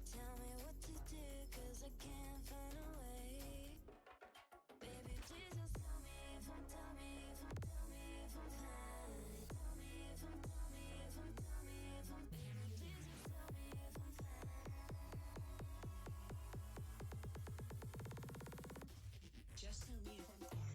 Tell me what to do, cause I can't find a way. Baby, please just tell me if I'm, tell me if I'm, tell me if I'm fine. Tell me if I'm, tell me if I'm, tell me if I'm, baby, please just tell me if I'm fine. Just tell me if I'm fine.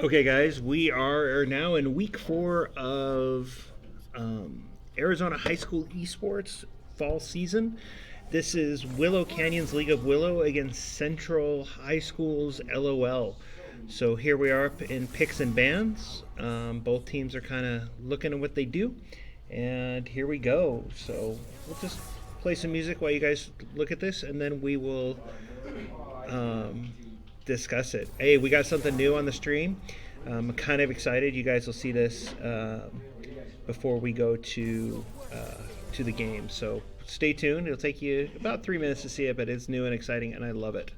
Okay, guys, we are now in week 4 of Arizona High School Esports fall season. This is Willow Canyon's League of Willow against Central High School's LOL. So here we are up in picks and bans. Both teams are kind of looking at what they do. And here we go. So we'll just play some music while you guys look at this, and then we will um, discuss it. Hey, we got something new on the stream. I'm kind of excited. You guys will see this before we go to the game. So stay tuned. It'll take you about 3 minutes to see it, but it's new and exciting, and I love it.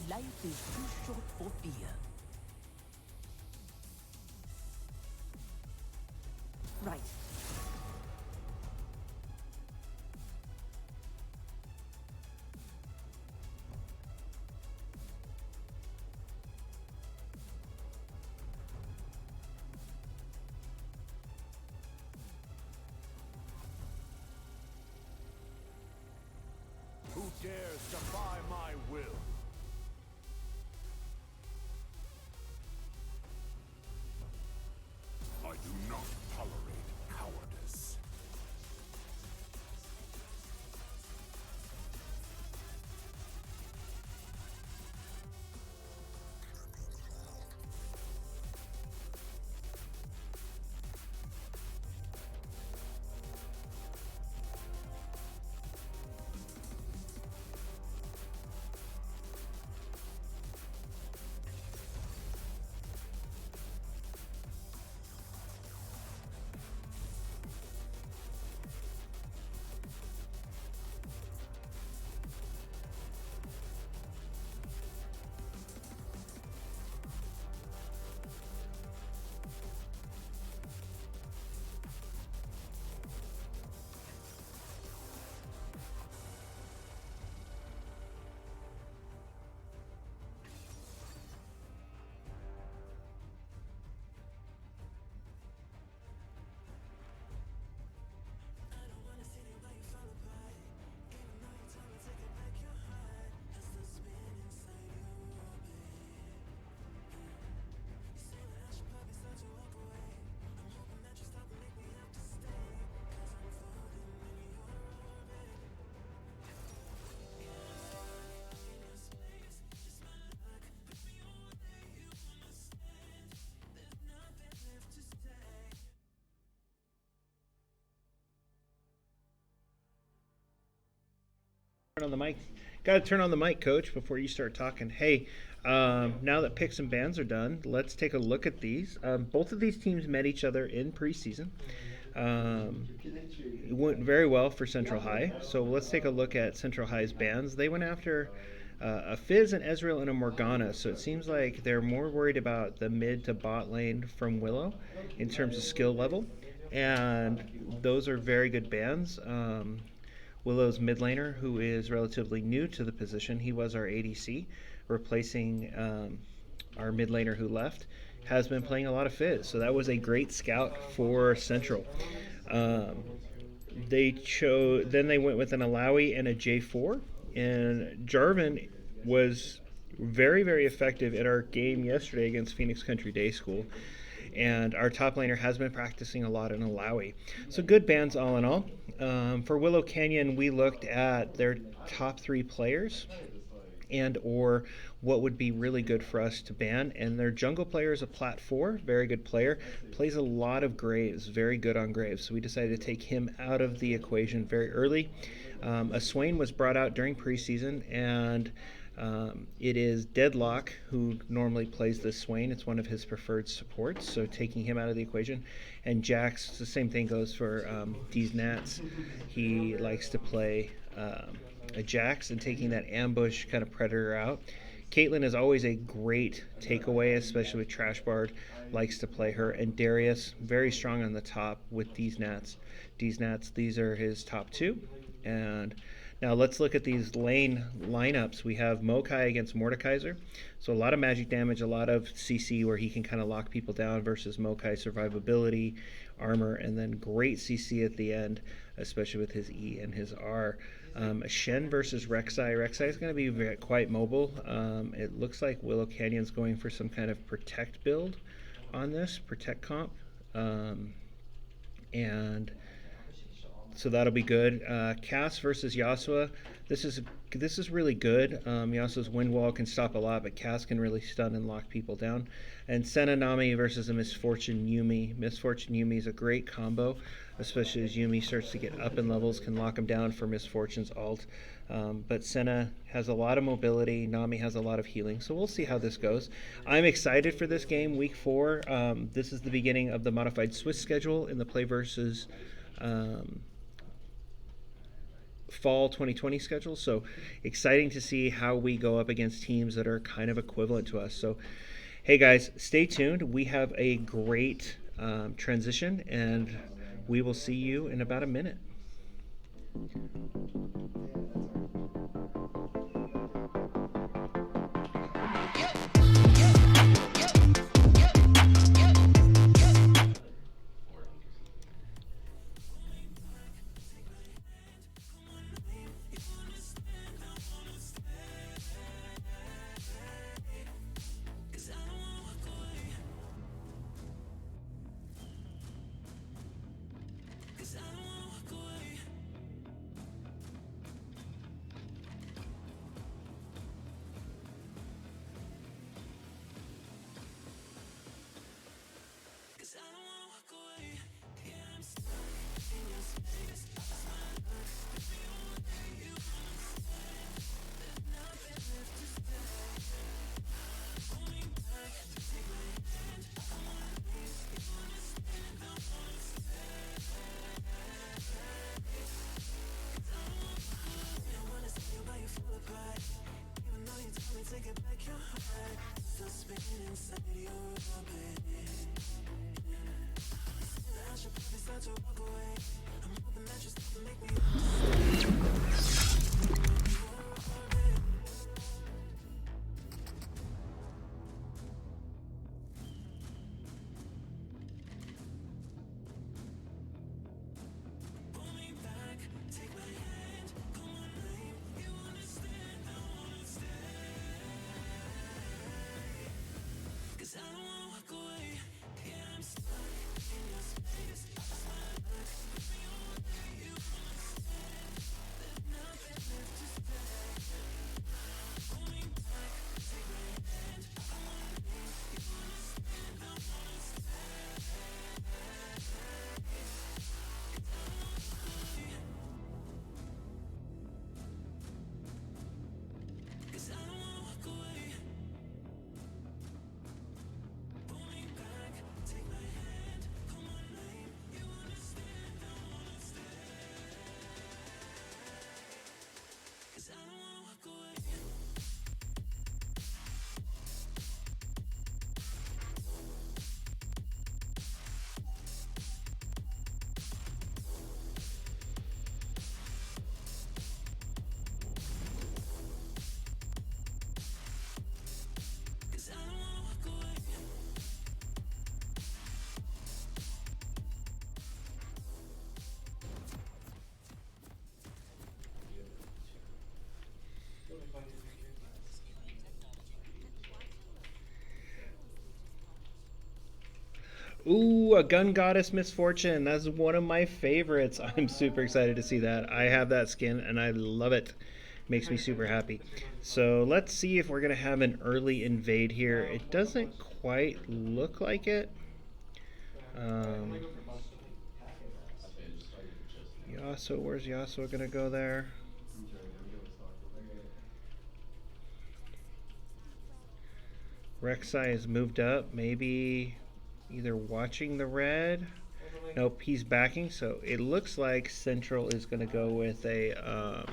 Life is too short for fear. Right. Who dares defy my will? I do not tolerate cowardice. Turn on the mic. Got to turn on the mic, Coach, before you start talking. Hey, Now that picks and bans are done, let's take a look at these. Both of these teams met each other in preseason. It went very well for Central High. So let's take a look at Central High's bans. They went after a Fizz, an Ezreal, and a Morgana. So it seems like they're more worried about the mid to bot lane from Willow in terms of skill level. And those are very good bans. Willow's mid laner, who is relatively new to the position, he was our ADC, replacing our mid laner who left, has been playing a lot of Fizz. So that was a great scout for Central. Then they went with an Alawi and a J4, and Jarvan was very, very effective in our game yesterday against Phoenix Country Day School. And our top laner has been practicing a lot in Alawi. So good bans all in all. For Willow Canyon, we looked at their top 3 players and or what would be really good for us to ban. And their jungle player is a plat 4, very good player, plays a lot of Graves, very good on Graves. So we decided to take him out of the equation very early. A Swain was brought out during preseason, and it is Deadlock who normally plays this Swain. It's one of his preferred supports, so taking him out of the equation. And Jax, the same thing goes for D's Nats. He likes to play a Jax and taking that ambush kind of predator out. Caitlyn is always a great takeaway, especially with Trash Bard, likes to play her. And Darius, very strong on the top with D's Nats. D's Nats, these are his top 2. And now let's look at these lane lineups. We have Mokai against Mordekaiser. So a lot of magic damage, a lot of CC where he can kind of lock people down versus Mokai survivability, armor, and then great CC at the end, especially with his E and his R. Shen versus Rek'Sai. Rek'Sai is going to be quite mobile. It looks like Willow Canyon's going for some kind of protect build on this, protect comp. And so that'll be good. Cass versus Yasuo. This is really good. Yasuo's wind wall can stop a lot, but Cass can really stun and lock people down. And Senna Nami versus a Misfortune Yumi. Misfortune Yumi is a great combo, especially as Yumi starts to get up in levels, can lock him down for Misfortune's ult. But Senna has a lot of mobility. Nami has a lot of healing. So we'll see how this goes. I'm excited for this game, week 4. This is the beginning of the modified Swiss schedule in the Play versus Fall 2020 schedule. So exciting to see how we go up against teams that are kind of equivalent to us. So hey guys, stay tuned. We have a great transition, and we will see you in about a minute. Ooh, a Gun Goddess Misfortune. That's one of my favorites. I'm super excited to see that. I have that skin and I love it. Makes me super happy. So let's see if we're going to have an early invade here. It doesn't quite look like it. Yasuo, where's Yasuo going to go there? Rek'Sai has moved up, maybe either watching the red. Nope, he's backing. So it looks like Central is going to go with a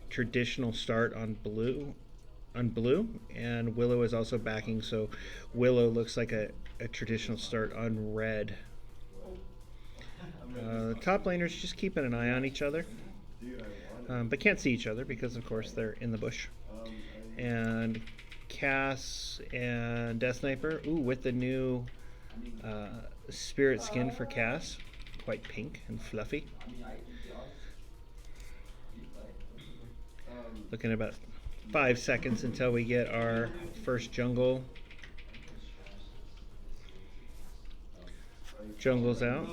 traditional start on blue, and Willow is also backing. So Willow looks like a traditional start on red. The top laners just keeping an eye on each other, but can't see each other because, of course, they're in the bush. And Cass and Death Sniper, ooh, with the new spirit skin for Cass, quite pink and fluffy. Looking at about 5 seconds until we get our first jungle. Jungle's out.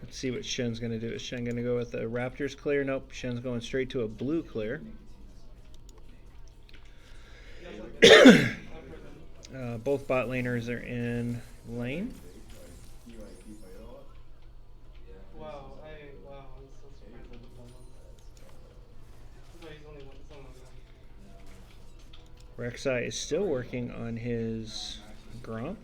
Let's see what Shen's going to do. Is Shen going to go with a Raptors clear? Nope. Shen's going straight to a blue clear. Both bot laners are in lane. Wow, I'm so surprised at the double. So he's only one Rek'Sai is still working on his Gromp.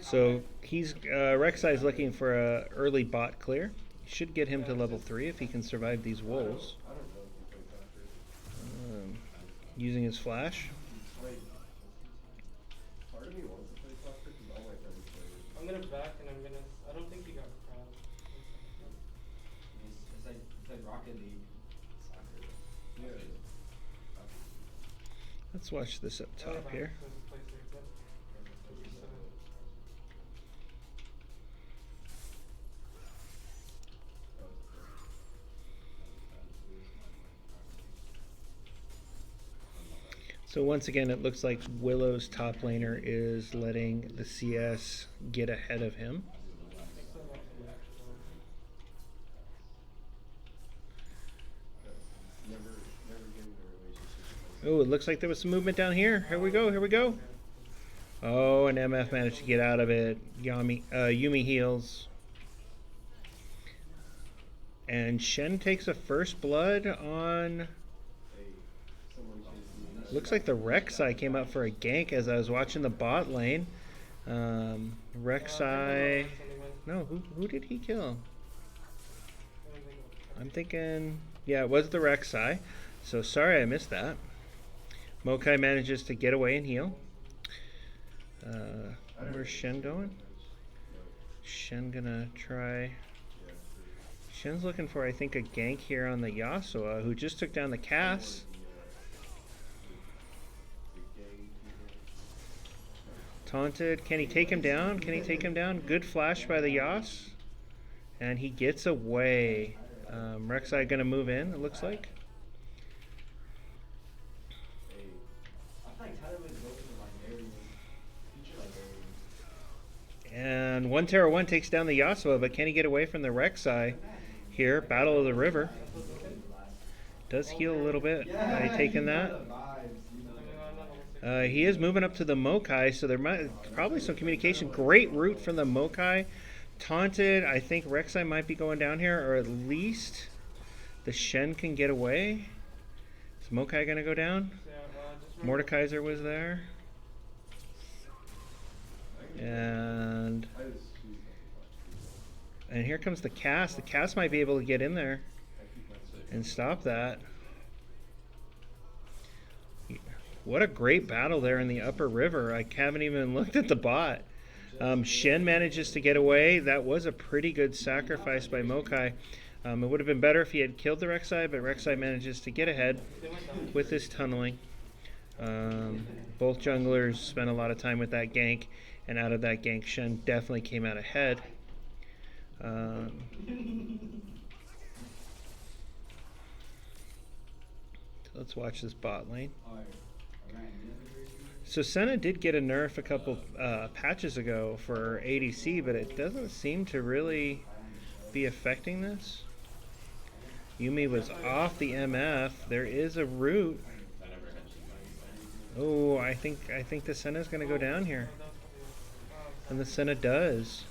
So he's Rek'Sai is looking for a early bot clear. Should get him to level 3 if he can survive these wolves. Using his flash. I'm gonna back and I don't think he got crowd. It's like Rocket League soccer. Let's watch this up top here. So once again, it looks like Willow's top laner is letting the CS get ahead of him. Oh, it looks like there was some movement down here. Here we go, here we go. Oh, and MF managed to get out of it. Yumi heals. And Shen takes a first blood on... Looks like the Rek'Sai came out for a gank as I was watching the bot lane. Rek'Sai... No, who did he kill? I'm thinking... Yeah, it was the Rek'Sai. So sorry I missed that. Mokai manages to get away and heal. Where's Shen going? Shen gonna try... Shen's looking for, I think, a gank here on the Yasuo, who just took down the Cass. Taunted. Can he take him down? Can he take him down? Good flash by the Yas. And he gets away. Rek'Sai gonna move in, it looks like. And 1-1 takes down the Yasuo, but can he get away from the Rek'Sai here? Battle of the River. Does heal a little bit by taking that. He is moving up to the Mokai, so there might probably some communication. Great route from the Mokai. Taunted. I think Rek'Sai might be going down here, or at least the Shen can get away. Is Mokai going to go down? Mordekaiser was there. And here comes the Cass. The Cass might be able to get in there and stop that. What a great battle there in the upper river. I haven't even looked at the bot. Shen manages to get away. That was a pretty good sacrifice by Mokai. It would have been better if he had killed the Rek'Sai, but Rek'Sai manages to get ahead with his tunneling. Both junglers spent a lot of time with that gank, and out of that gank, Shen definitely came out ahead. Um, so let's watch this bot lane. So Senna did get a nerf a couple patches ago for ADC, but it doesn't seem to really be affecting this. Yumi was off the MF. There is a root. Oh, I think the Senna's gonna go down here. And the Senna does.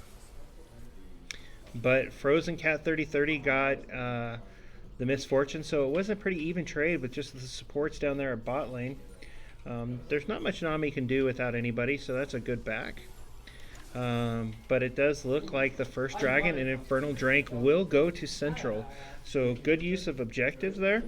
But Frozen Cat 3030 got the misfortune, so it was a pretty even trade with just the supports down there at bot lane. There's not much Nami can do without anybody, so that's a good back. But it does look like the first dragon and Infernal Drake will go to Central. So good use of objectives there.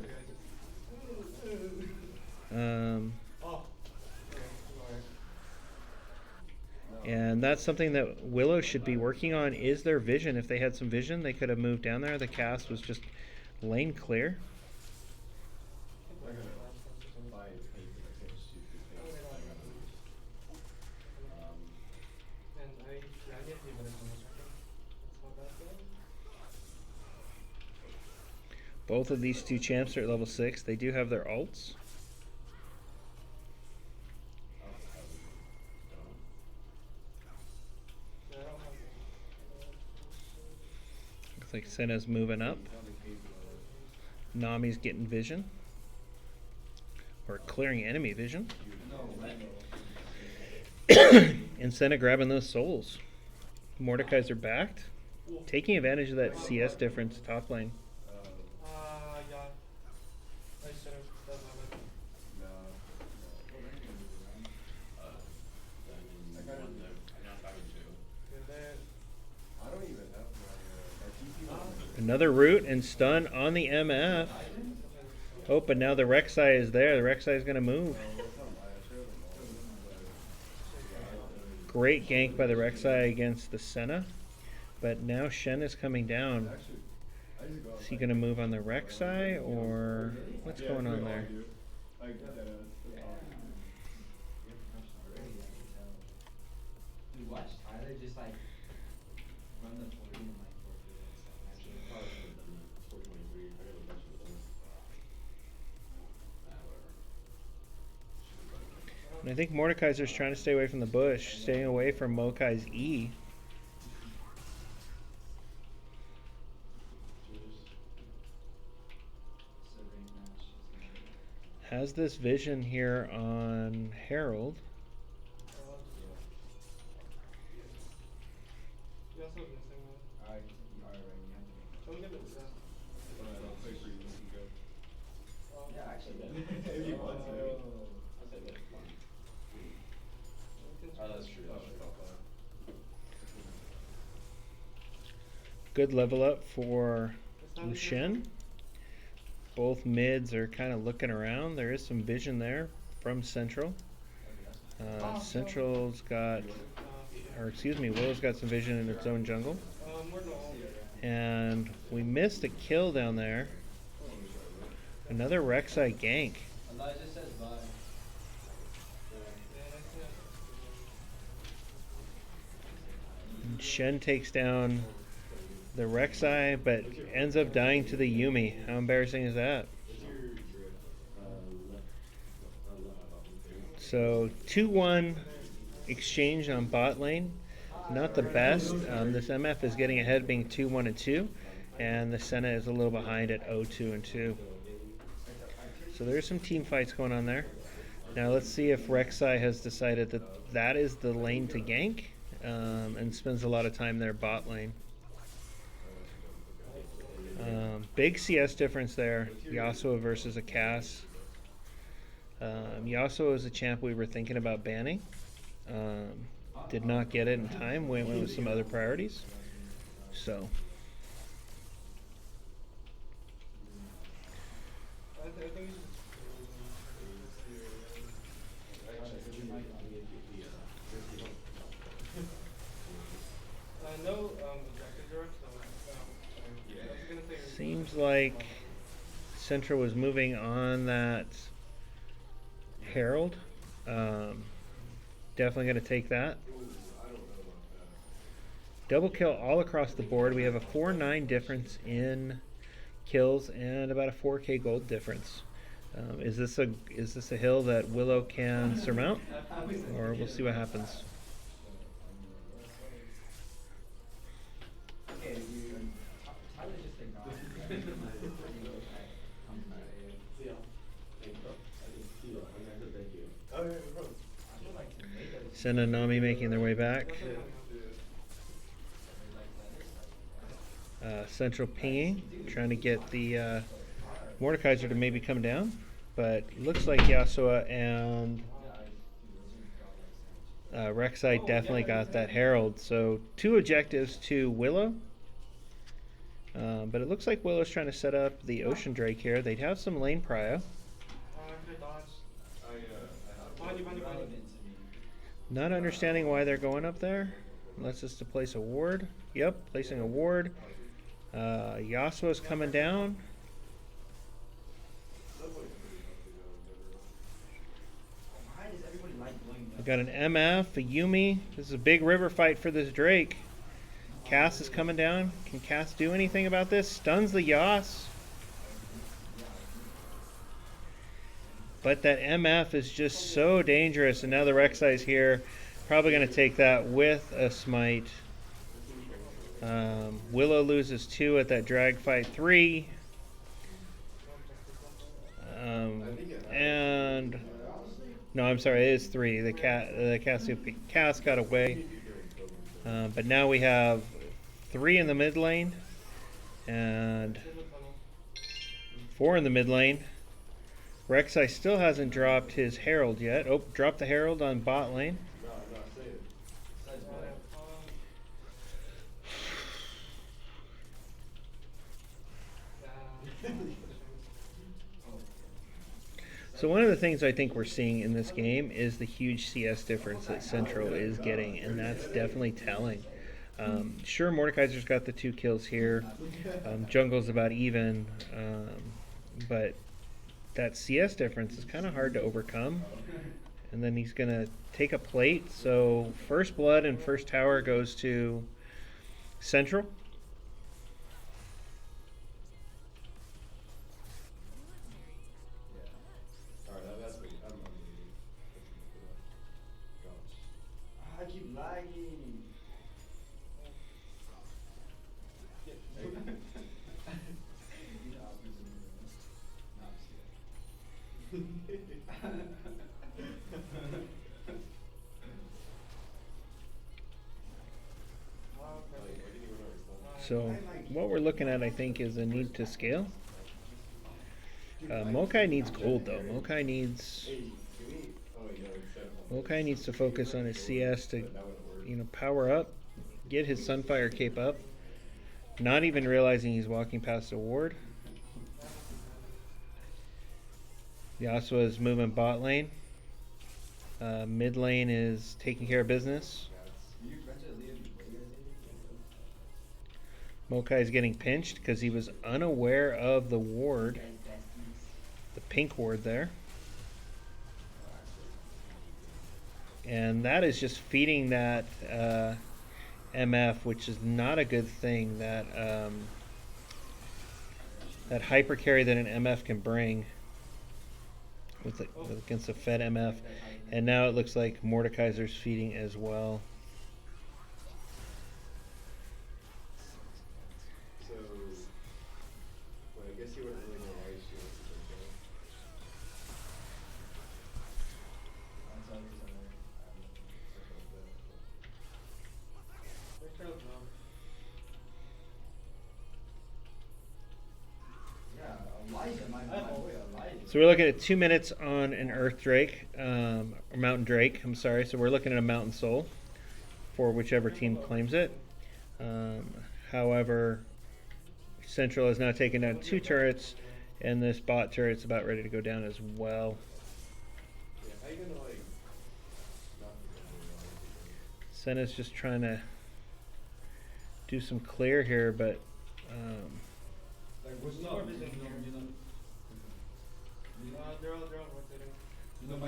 And that's something that Willow should be working on, is their vision. If they had some vision, they could have moved down there. The cast was just lane clear. Both of these two champs are at level 6. They do have their ults. Looks like Senna's moving up. Nami's getting vision. Or clearing enemy vision. And Senna grabbing those souls. Mordekaiser are backed. Taking advantage of that CS difference top lane. Another root and stun on the MF. Oh, but now the Rek'Sai is there. The Rek'Sai is going to move. Great gank by the Rek'Sai against the Senna. But now Shen is coming down. Is he going to move on the Rek'Sai, or what's going on there? Watch Tyler just like run the 40 and like 423. And I think Mordekaiser's trying to stay away from the bush, staying away from Mokai's E. Has this vision here on Herald. Good level up for Shen. Both mids are kind of looking around. There is some vision there from Central. Central's got, or excuse me, Willow's got some vision in its own jungle. And we missed a kill down there. Another Rek'Sai gank. And Shen takes down the Rek'Sai, but ends up dying to the Yumi. How embarrassing is that? So 2-1 exchange on bot lane. Not the best. This MF is getting ahead, being 2-1 and 2, and the Senna is a little behind at 0-2 and 2. So there's some team fights going on there. Now let's see if Rek'Sai has decided that that is the lane to gank, and spends a lot of time there bot lane. Big CS difference there. Yasuo versus a Cass. Yasuo is a champ we were thinking about banning. Did not get it in time. Went with some other priorities. So. Seems like Central was moving on that Herald. Definitely going to take that. Double kill all across the board. We have a 4-9 difference in kills and about a 4K gold difference. Is this a hill that Willow can surmount, or we'll see what happens. Okay, Tyler just acknowledged. Senna and Nami making their way back. Central pinging, trying to get the Mordekaiser to maybe come down, but looks like Yasuo and Rek'Sai definitely got that Herald. So 2 objectives to Willow, but it looks like Willow's trying to set up the Ocean Drake here. They'd have some lane prio. Not understanding why they're going up there. Unless it's to place a ward. Yep, placing a ward. Yasuo's coming down. We've got an MF, a Yumi. This is a big river fight for this Drake. Cass is coming down. Can Cass do anything about this? Stuns the Yas. But that MF is just so dangerous, and now the Rek'Sai's here. Probably going to take that with a smite. Willow loses 2 at that drag fight 3. And no, I'm sorry, it is 3. The Cass got away. But now we have 3 in the mid lane and 4 in the mid lane. Rek'Sai still hasn't dropped his Herald yet. Oh, dropped the Herald on bot lane. So one of the things I think we're seeing in this game is the huge CS difference that Central is getting, and that's definitely telling. Sure, Mordekaiser's got the 2 kills here. Jungle's about even, but that CS difference is kind of hard to overcome. And then he's going to take a plate. So first blood and first tower goes to Central. I keep lagging. So what we're looking at, I think, is a need to scale. Mokai needs gold, though. Mokai needs to focus on his CS to, power up, get his Sunfire cape up. Not even realizing he's walking past a ward. Yasuo is moving bot lane. Mid lane is taking care of business. Mokai is getting pinched because he was unaware of the ward. The pink ward there. And that is just feeding that MF, which is not a good thing. That that hyper carry that an MF can bring against a fed MF. And now it looks like Mordekaiser's feeding as well. So we're looking at 2 minutes on an Earth Drake, or Mountain Drake, I'm sorry. So we're looking at a Mountain Soul for whichever team claims it. However, Central has now taken down 2 turrets, and this bot turret's about ready to go down as well. Senna's just trying to do some clear here, but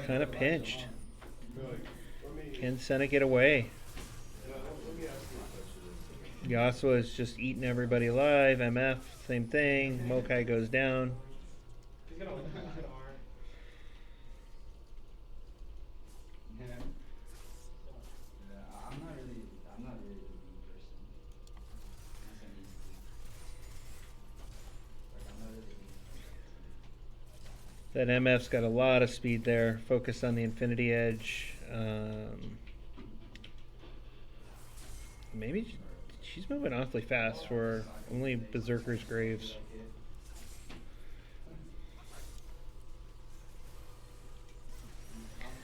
kind of pinched. Can Senna get away? Yasuo is just eating everybody alive. MF, same thing. Mokai goes down. He's gonna win. He's gonna R. Yeah. Yeah, I'm not really a bean person. Unless I need to be. Like, I'm not really a bean person. That MF's got a lot of speed there. Focused on the Infinity Edge. Maybe she's moving awfully fast for only Berserker's Graves.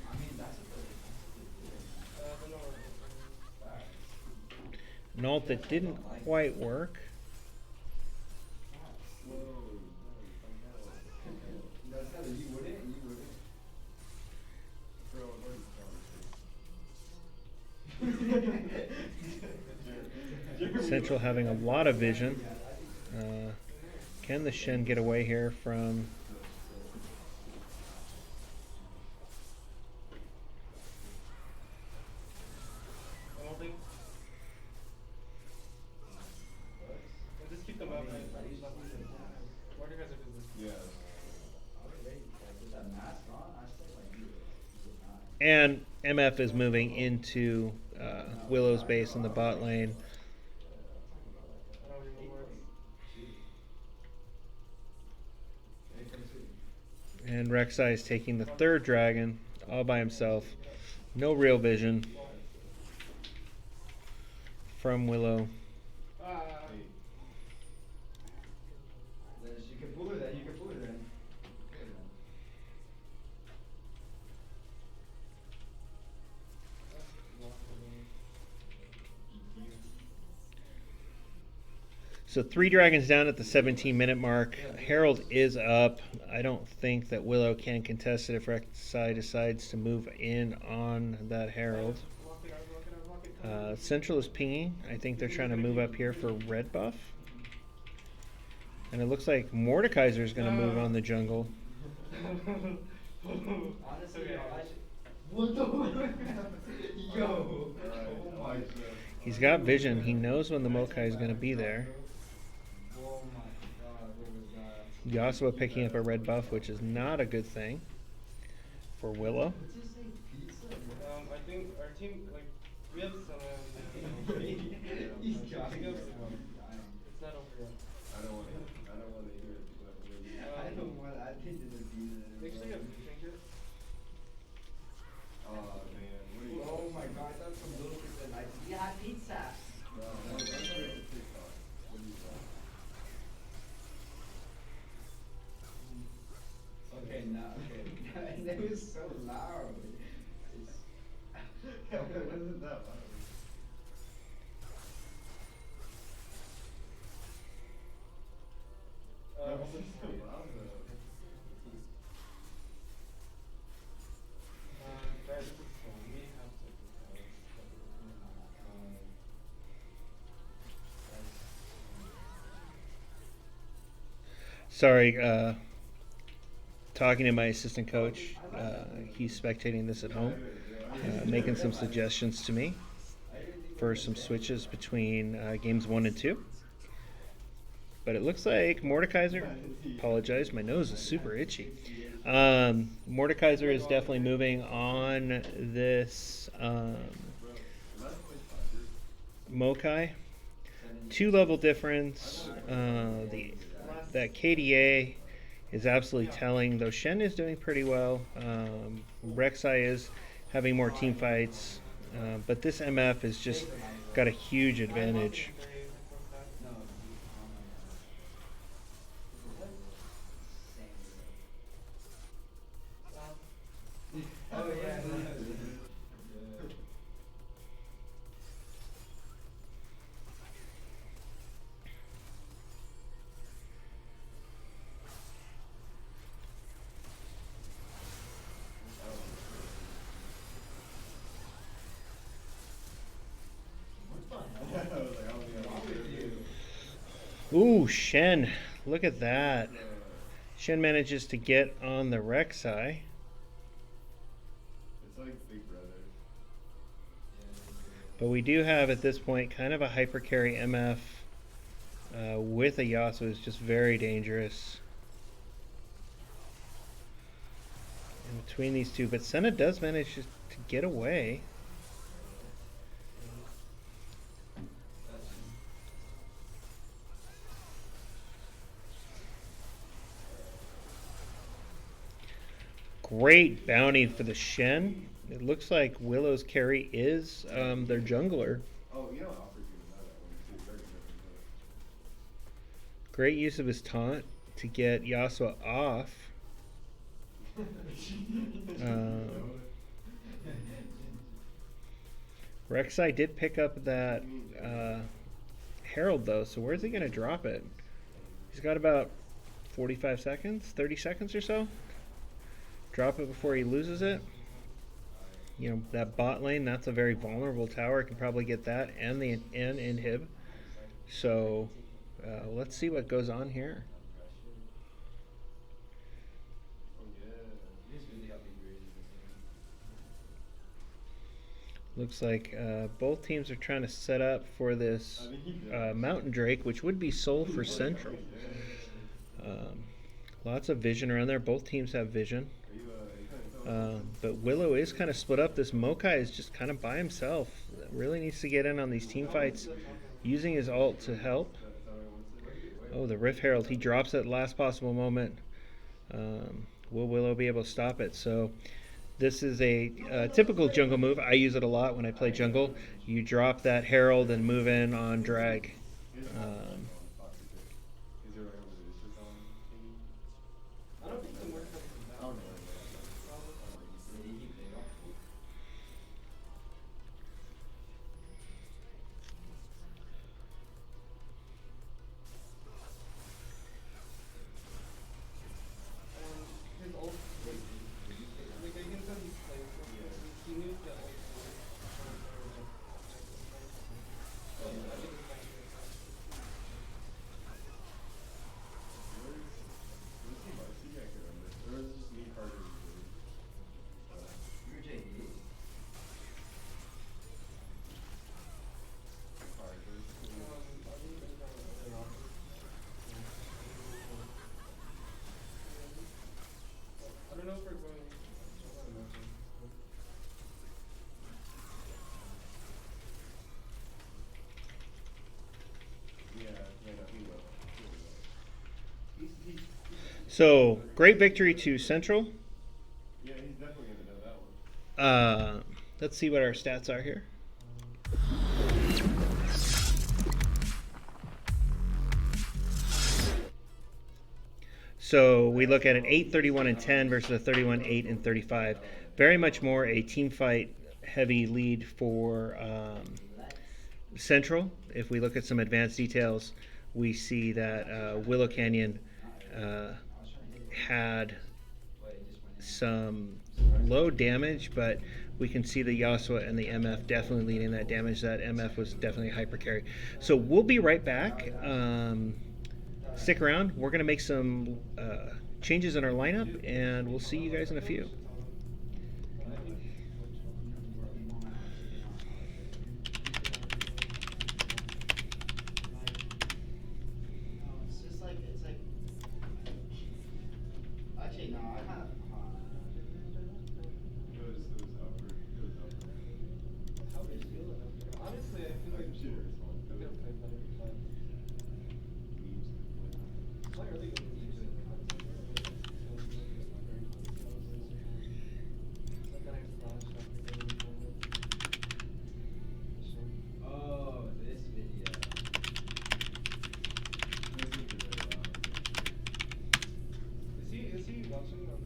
I mean, that's a good I don't know. An ult that didn't quite work. You wouldn't? Central having a lot of vision. Can the Shen get away here from... I don't think. And just keep them up. Mordecai's a business. Yeah. With that mask on, I still like you. And MF is moving into Willow's base in the bot lane. I don't even know where it's. And Rek'Sai is taking the third dragon all by himself. No real vision from Willow. You can pull her then, you can pull her then. So 3 dragons down at the 17-minute mark. Herald is up. I don't think that Willow can contest it if Rek'Sai decides to move in on that Herald. Central is pinging. I think they're trying to move up here for red buff. And it looks like Mordekaiser is going to move on the jungle. Honestly, what the yo? Oh my god. He's got vision. He knows when the Mokai is going to be there. Oh my god, what was that? Yasuo picking up a red buff, which is not a good thing for Willow. Did you say pizza? I think our team, like, we have some. He's It's dying. not over yet. I don't want to hear it. I think it's a pizza. Actually, have you think it? Oh man, what are you? Oh my god, I thought some little kid said like, we had pizza. No, that's not a TikTok. What are you talking? Okay, now, okay. And it was so loud. It's... It wasn't that loud. That wasn't so loud though. Guys, this is fun. We have to do this. Sorry, talking to my assistant coach. He's spectating this at home, making some suggestions to me for some switches between games 1 and 2. But it looks like Mordekaiser, apologize, my nose is super itchy. Mordekaiser is definitely moving on this Mokai. 2-level difference. That KDA is absolutely telling, though Shen is doing pretty well. Rek'Sai is having more team fights. But this MF has just got a huge advantage. Oh yeah, Ooh, Shen. Look at that. Shen manages to get on the Rek'Sai. It's like Big Brother. But we do have at this point kind of a hyper carry MF with a Yasuo is just very dangerous. In between these two, but Senna does manage to get away. Great bounty for the Shen. It looks like Willow's carry is their jungler. Oh, you know Alfred's gonna know that one too. Very good. Great use of his taunt to get Yasuo off. Rek'Sai did pick up that Herald though, so where's he going to drop it? He's got about 45 seconds, 30 seconds or so. Drop it before he loses it. You know, that bot lane, that's a very vulnerable tower. Can probably get that and the inhib. So let's see what goes on here. Looks like both teams are trying to set up for this Mountain Drake, which would be soul for Central. Lots of vision around there. Both teams have vision. But Willow is kind of split up. This Mokai is just kind of by himself. Really needs to get in on these team fights, using his ult to help. Oh, the Rift Herald. He drops at last possible moment. Will Willow be able to stop it? So this is a typical jungle move. I use it a lot when I play jungle. You drop that Herald and move in on drag. I don't think the word comes from that. His ult, like I can tell he's playing something. He knew that ult. I don't know if we're going. So great victory to Central. Yeah, he's definitely gonna know that one. Let's see what our stats are here. So we look at an 8, 31, and 10 versus a 31, 8, and 35. Very much more a team fight heavy lead for Central. If we look at some advanced details, we see that Willow Canyon had some low damage, but we can see the Yasuo and the MF definitely leading that damage. That MF was definitely hyper carry. So we'll be right back. Stick around. We're going to make some changes in our lineup, and we'll see you guys in a few. Actually, no, I have. How would you feel about it? Honestly, I feel like we could have played better before. Why are they going to use it? Oh, this video. Is he watching on?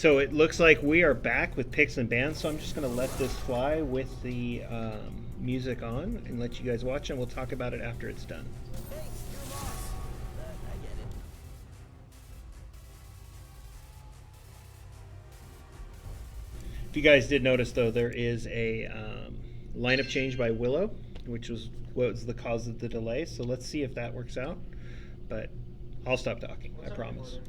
So it looks like we are back with picks and bans. So I'm just going to let this fly with the music on and let you guys watch, and we'll talk about it after it's done. If you guys did notice, though, there is a lineup change by Willow, which was what was the cause of the delay. So let's see if that works out. But I'll stop talking, I promise.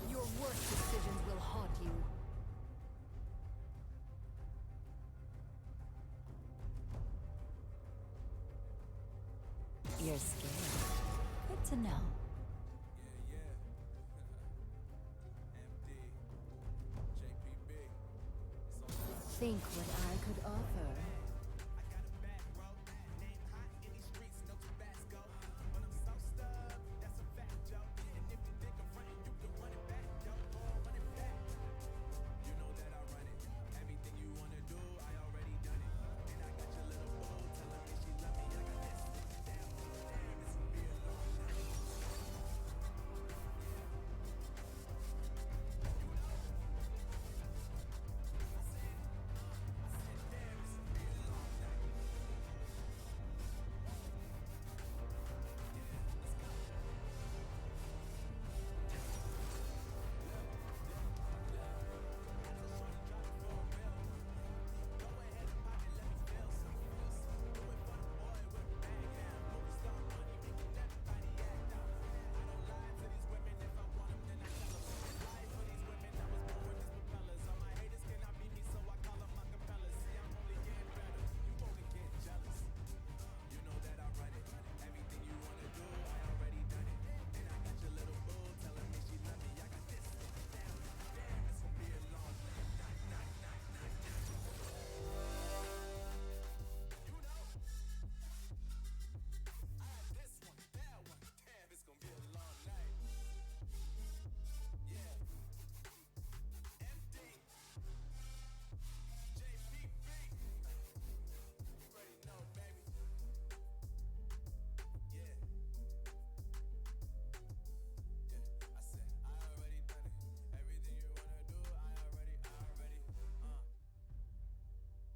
Your worst decisions will haunt you. You're scared. Good to know. Think what I could offer.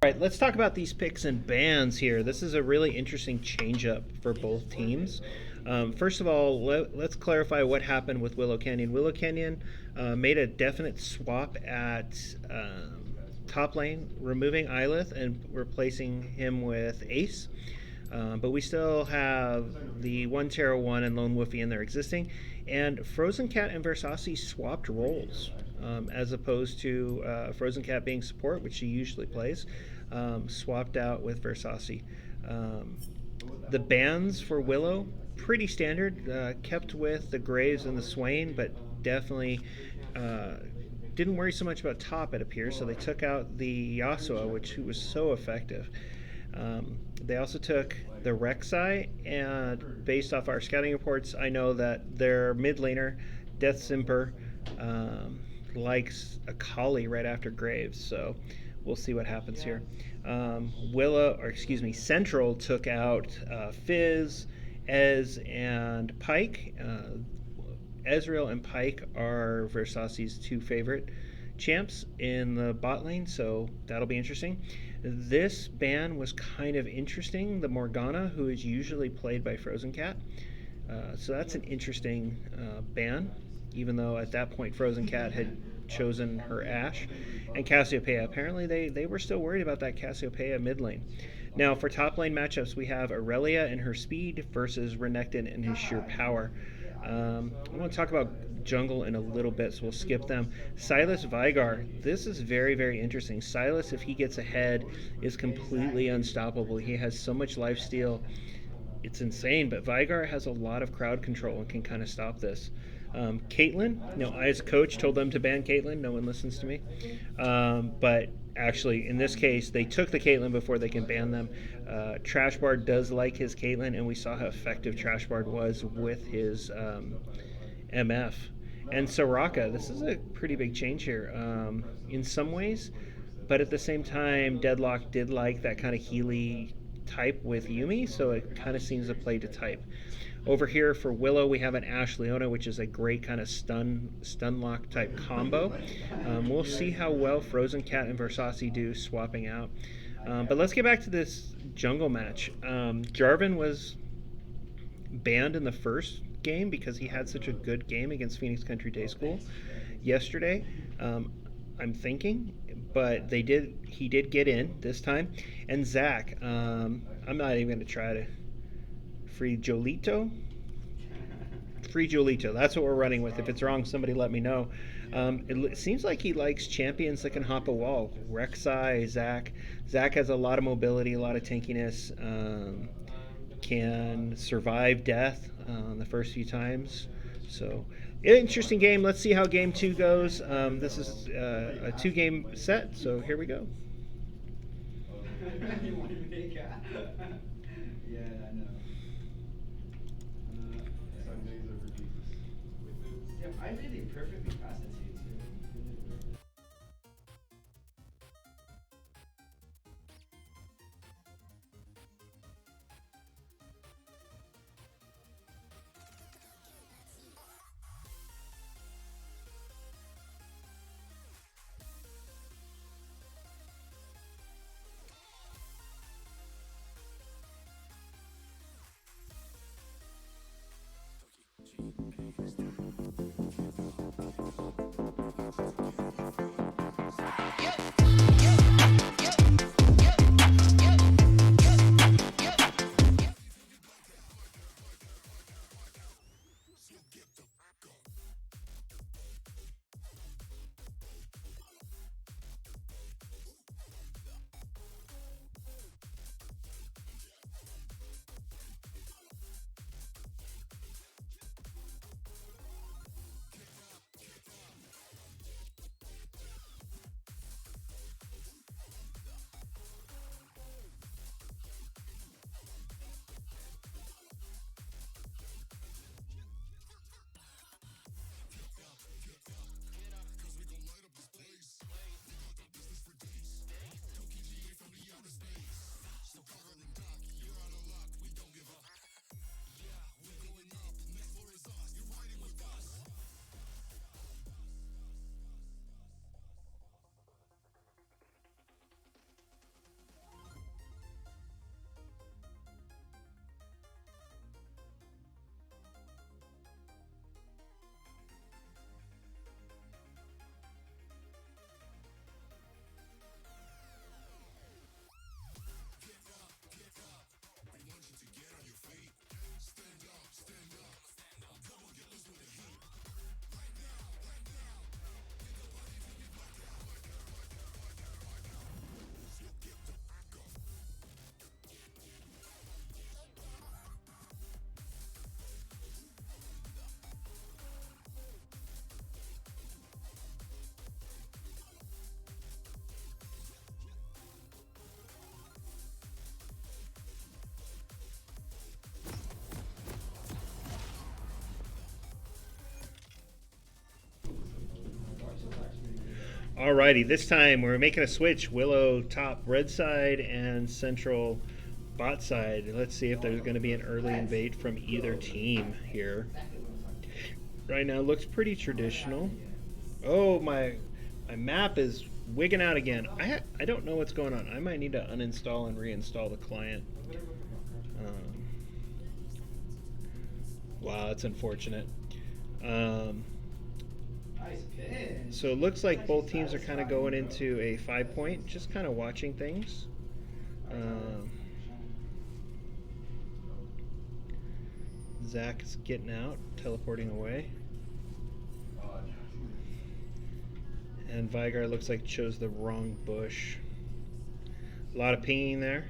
All right, let's talk about these picks and bans here. This is a really interesting change-up for both teams. First of all, let's clarify what happened with Willow Canyon. Willow Canyon made a definite swap at top lane, removing Ilith and replacing him with Ace. But we still have the 1 Terra 1 and Lone Wolfie in there existing. And Frozen Cat and Versace swapped roles, as opposed to Frozen Cat being support, which she usually plays, swapped out with Versace. The bans for Willow, pretty standard, kept with the Graves and the Swain, but definitely didn't worry so much about top, it appears. So they took out the Yasuo, which was so effective. They also took the Rek'Sai, and based off our scouting reports, I know that their mid laner, Death Simper, likes a Kali right after Graves, so we'll see what happens here. Central took out Fizz, Ez, and Pike. Ezreal and Pike are Versace's 2 favorite champs in the bot lane, so that'll be interesting. This ban was kind of interesting. The Morgana, who is usually played by Frozen Cat. So that's an interesting ban, even though at that point Frozen Cat had chosen her Ashe. And Cassiopeia, apparently they were still worried about that Cassiopeia mid lane. Now for top lane matchups, we have Aurelia and her speed versus Renekton and his sheer power. I want to talk about jungle in a little bit, so we'll skip them. Silas Vigar, this is very, very interesting. Silas, if he gets ahead, is completely unstoppable. He has so much lifesteal. It's insane, but Vigar has a lot of crowd control and can kind of stop this. Caitlyn, I as coach told them to ban Caitlyn. No one listens to me. But actually, in this case, they took the Caitlyn before they can ban them. Trashbard does like his Caitlyn, and we saw how effective Trashbard was with his MF. And Soraka, this is a pretty big change here in some ways, but at the same time, Deadlock did like that kind of Healy type with Yuumi, so it kind of seems to play to type. Over here for Willow, we have an Ashe Leona, which is a great kind of stun lock type combo. We'll see how well Frozen Cat and Versace do swapping out. But let's get back to this jungle match. Jarvan was banned in the first game because he had such a good game against Phoenix Country Day School yesterday. I'm thinking, but he did get in this time. And Zach, I'm not even going to try to free Jolito. That's what we're running with. If it's wrong, somebody let me know. It seems like he likes champions that can hop a wall. Rek'Sai, Zach. Zach has a lot of mobility, a lot of tankiness. Can survive death the first few times. So, interesting game. Let's see how game 2 goes. This is a 2-game set, so here we go. Yeah, I know. Sundays are for Jesus. Yeah, I really perfectly passed it to you too. Alrighty, this time we're making a switch. Willow top red side and central bot side. Let's see if there's going to be an early invade from either team here. Right now looks pretty traditional. Oh, my map is wigging out again. I don't know what's going on. I might need to uninstall and reinstall the client. Wow, that's unfortunate. So it looks like both teams are kind of going into a 5-point, just kind of watching things. Zach is getting out, teleporting away. And Vigar looks like chose the wrong bush. A lot of pinging there.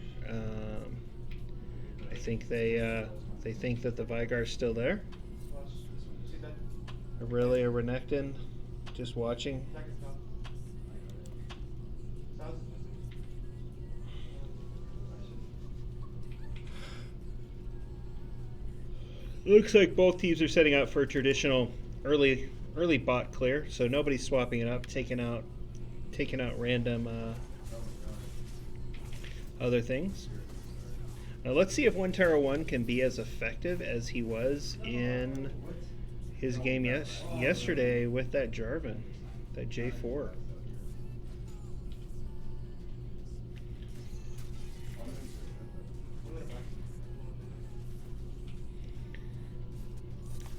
I think they think that the Vigar is still there. Aurelia Renekton just watching. Looks like both teams are setting out for a traditional early bot clear, so nobody's swapping it up, taking out random other things. Now let's see if 1-1 can be as effective as he was in his game yesterday with that Jarvan, that J4.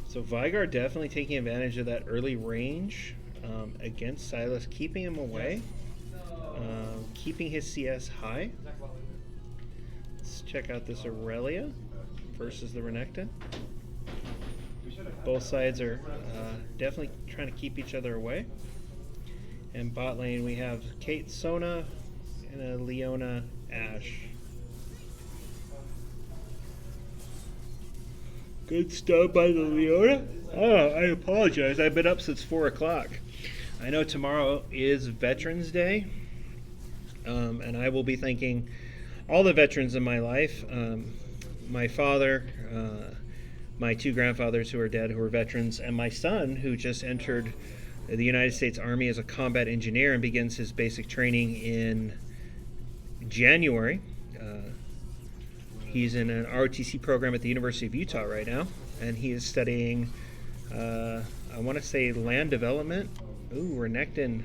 So Vigar definitely taking advantage of that early range against Sylas, keeping him away, keeping his CS high. Let's check out this Aurelia versus the Renekton. Both sides are definitely trying to keep each other away. And bot lane we have Kate Sona and a Leona Ashe. Good start by the Leona. Oh, I apologize. I've been up since 4 o'clock. I know tomorrow is Veterans Day, and I will be thanking all the veterans in my life. My father, my 2 grandfathers who are dead, who are veterans, and my son, who just entered the United States Army as a combat engineer and begins his basic training in January. He's in an ROTC program at the University of Utah right now, and he is studying, I want to say, land development. Ooh, Renekton.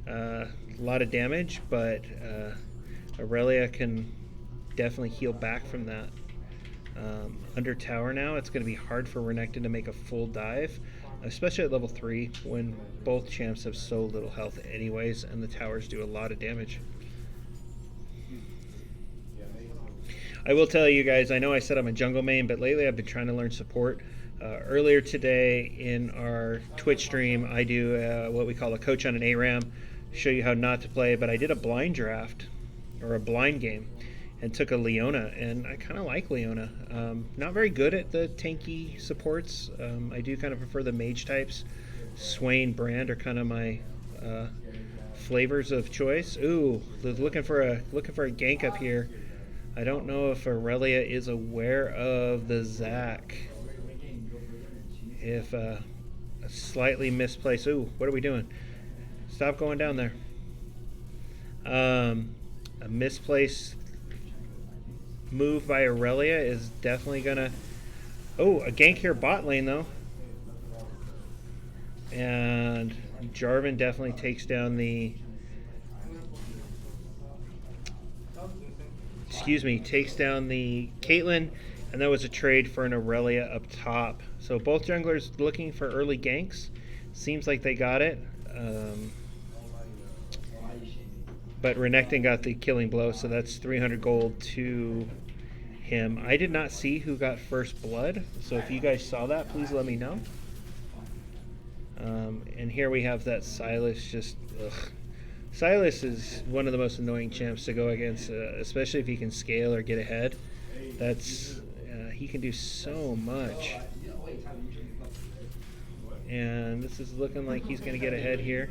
A lot of damage, but Aurelia can definitely heal back from that. Under tower now, it's going to be hard for Renekton to make a full dive, especially at level 3 when both champs have so little health anyways, and the towers do a lot of damage. I will tell you guys, I know I said I'm a jungle main, but lately I've been trying to learn support. Earlier today in our Twitch stream, I do what we call a coach on an ARAM, show you how not to play, but I did a blind draft, or a blind game, and took a Leona, and I kind of like Leona. Not very good at the tanky supports. I do kind of prefer the mage types. Swain, Brand are kind of my flavors of choice. Ooh, looking for a gank up here. I don't know if Aurelia is aware of the Zac. If a slightly misplaced... Ooh, what are we doing? Stop going down there. A misplaced move by Aurelia is definitely going to... Oh, a gank here bot lane, though. And Jarvan definitely takes down the... takes down the Caitlyn, and that was a trade for an Aurelia up top. So both junglers looking for early ganks. Seems like they got it. But Renekton got the killing blow, so that's 300 gold to him. I did not see who got first blood, so if you guys saw that, please let me know. And here we have that Sylas just... Ugh. Sylas is one of the most annoying champs to go against, especially if he can scale or get ahead. That's he can do so much. And this is looking like he's going to get ahead here.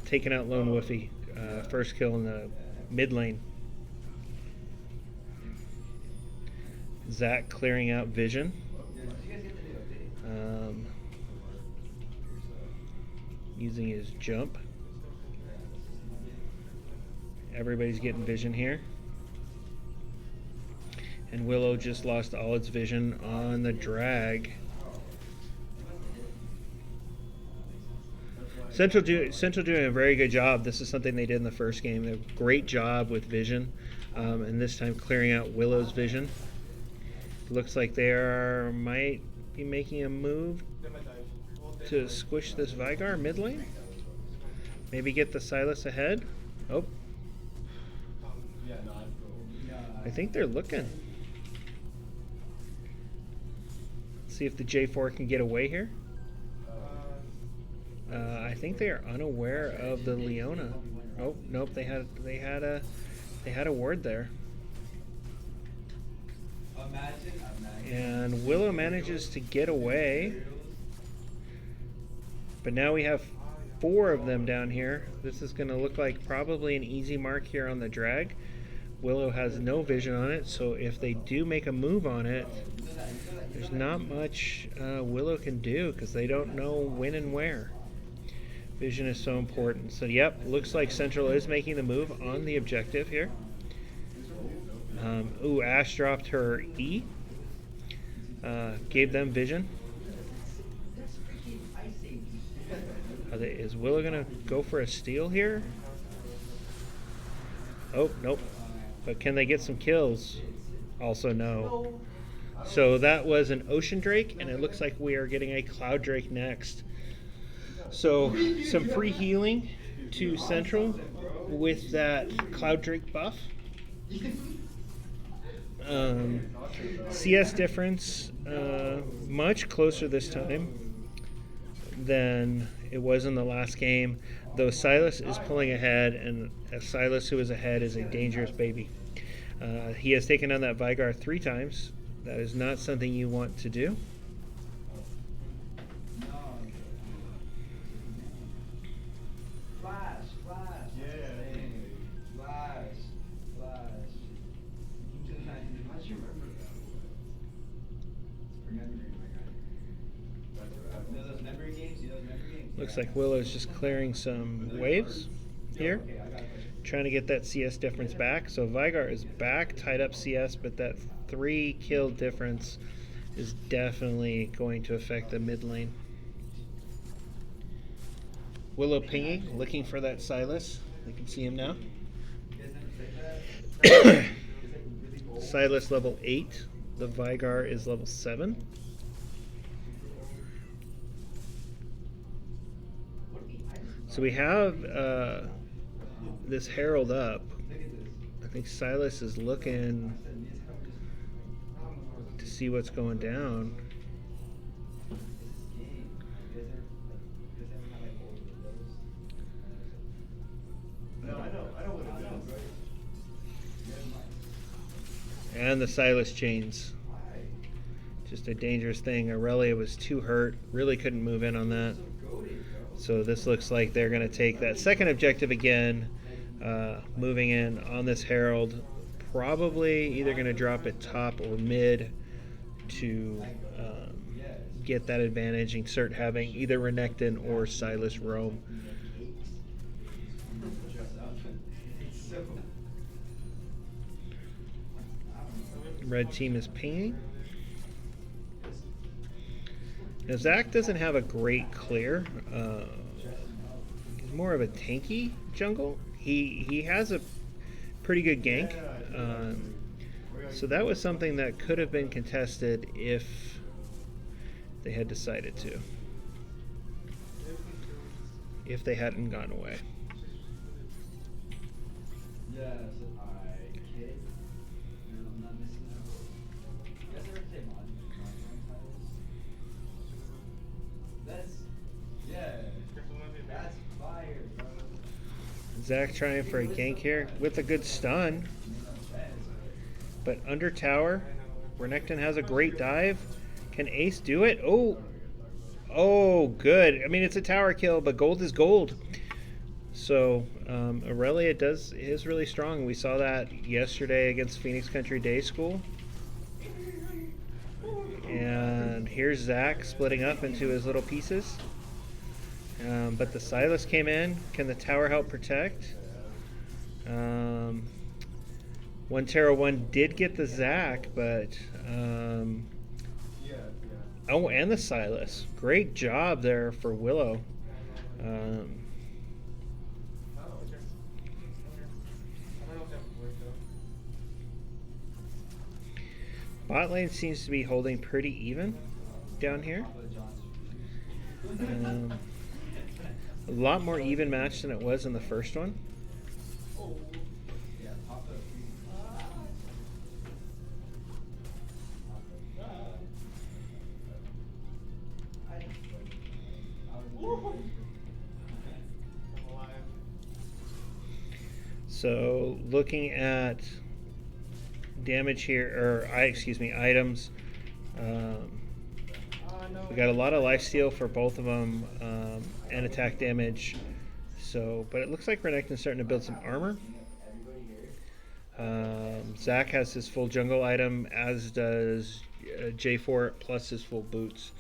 Taking out Lone Woofy. First kill in the mid lane. Zac clearing out Vision. using his jump. Everybody's getting vision here. And Willow just lost all its vision on the drag. Central doing a very good job. This is something they did in the first game. They did a great job with vision, and this time clearing out Willow's vision. Looks like they might be making a move to squish this Vigar mid lane. Maybe get the Sylas ahead. Oh, I think they're looking. See if the J4 can get away here. I think they are unaware of the Leona. Oh nope, they had a ward there. And Willow manages to get away. But now we have 4 of them down here. This is going to look like probably an easy mark here on the drag. Willow has no vision on it, so if they do make a move on it, there's not much Willow can do because they don't know when and where. Vision is so important. So yep, looks like Central is making the move on the objective here. Ooh, Ash dropped her E. Gave them vision. Is Willow gonna go for a steal here? Oh, nope. But can they get some kills? Also no. So that was an Ocean Drake, and it looks like we are getting a Cloud Drake next. So some free healing to Central with that Cloud Drake buff. CS difference much closer this time than it was in the last game, though Sylas is pulling ahead, and a Sylas who is ahead is a dangerous baby. He has taken on that Vigar 3 times. That is not something you want to do. Looks like Willow's just clearing some waves here, trying to get that CS difference back. So Vigar is back, tied up CS, but that 3 kill difference is definitely going to affect the mid lane. Willow pinging, looking for that Sylas. You can see him now. Sylas level 8. The Vigar is level 7. So we have this Herald up. I think Sylas is looking to see what's going down. And the Sylas chains. Just a dangerous thing. Aurelia was too hurt. Really couldn't move in on that. So this looks like they're going to take that second objective again. Moving in on this Herald. Probably either going to drop it top or mid to get that advantage and start having either Renekton or Sylas roam. Red team is pinging. Now Zach doesn't have a great clear. He's more of a tanky jungle. He has a pretty good gank. So that was something that could have been contested if they had decided to. If they hadn't gone away. Zach trying for a gank here with a good stun. But under tower, Renekton has a great dive. Can Ace do it? Oh, good. I mean, it's a tower kill, but gold is gold. So Aurelia is really strong. We saw that yesterday against Phoenix Country Day School. And here's Zach splitting up into his little pieces. But the Silas came in. Can the tower help protect? 1-1 did get the Zac, but oh, and the Silas. Great job there for Willow. I don't know if that would work though. Bot lane seems to be holding pretty even down here. A lot more even match than it was in the first one. I'm alive. So looking at damage here, or excuse me, items. No. We got a lot of lifesteal for both of them, and attack damage. So, but it looks like Renekton's starting to build some armor. Zac has his full jungle item, as does J4 plus his full boots.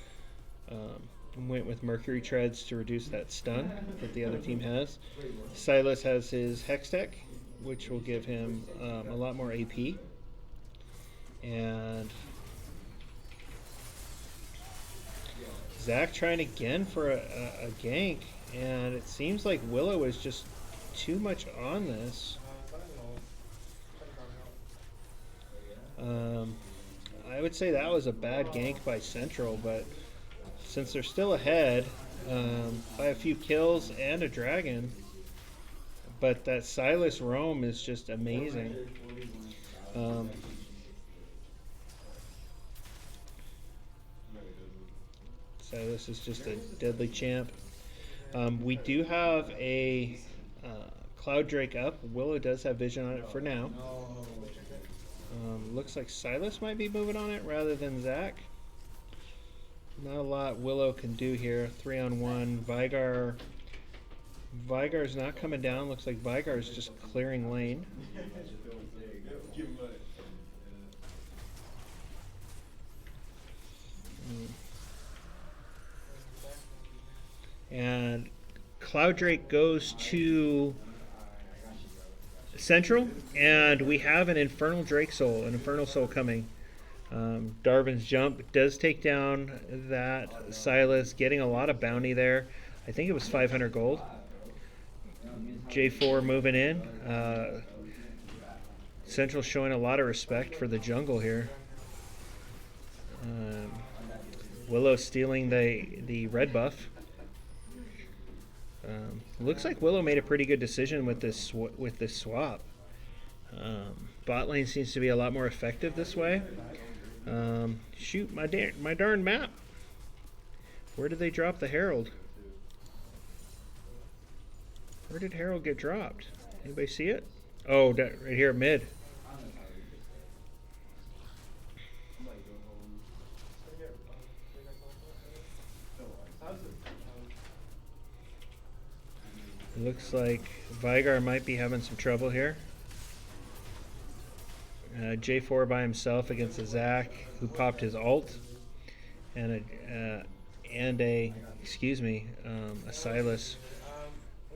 Went with Mercury Treads to reduce that stun that the other team has. Silas has his Hex Tech, which will give him a lot more AP. And Zac trying again for a gank, and it seems like Willow is just too much on this. I would say that was a bad gank by Central, but since they're still ahead by a few kills and a dragon, but that Silas roam is just amazing. Silas is just a deadly champ. We do have a Cloud Drake up. Willow does have vision on it for now. Looks like Silas might be moving on it rather than Zac. Not a lot Willow can do here. 3-on-1. Vigar's not coming down. Looks like Vigar's just clearing lane. And Cloud Drake goes to Central, and we have an Infernal Drake Soul, an Infernal Soul coming. Darvin's jump does take down that Silas, getting a lot of bounty there. I think it was 500 gold. J4 moving in. Central showing a lot of respect for the jungle here. Willow stealing the red buff. Looks like Willow made a pretty good decision with this swap. Bot lane seems to be a lot more effective this way. Shoot, my darn map. Where did they drop the Herald? Where did Herald get dropped? Anybody see it? Oh, right here at mid. It looks like Vigar might be having some trouble here. J4 by himself against a Zac who popped his ult, and a Silas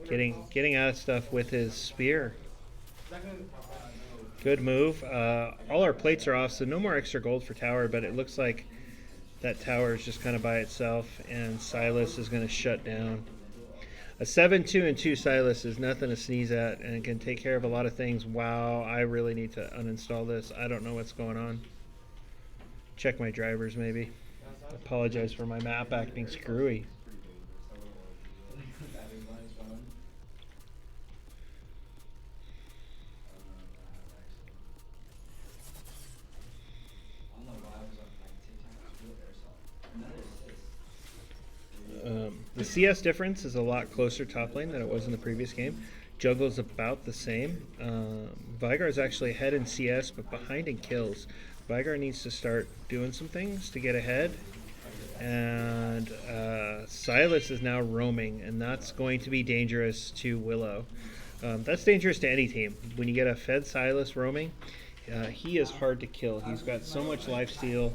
getting out of stuff with his spear. Good move. All our plates are off, so no more extra gold for tower, but it looks like that tower is just kind of by itself, and Silas is going to shut down. A 7-2-2 Silas is nothing to sneeze at, and can take care of a lot of things. Wow, I really need to uninstall this. I don't know what's going on. Check my drivers, maybe. Apologize for my map acting screwy. The CS difference is a lot closer top lane than it was in the previous game. Jungle's about the same. Vigar is actually ahead in CS, but behind in kills. Vigar needs to start doing some things to get ahead. And Silas is now roaming, and that's going to be dangerous to Willow. That's dangerous to any team. When you get a fed Silas roaming, he is hard to kill. He's got so much lifesteal.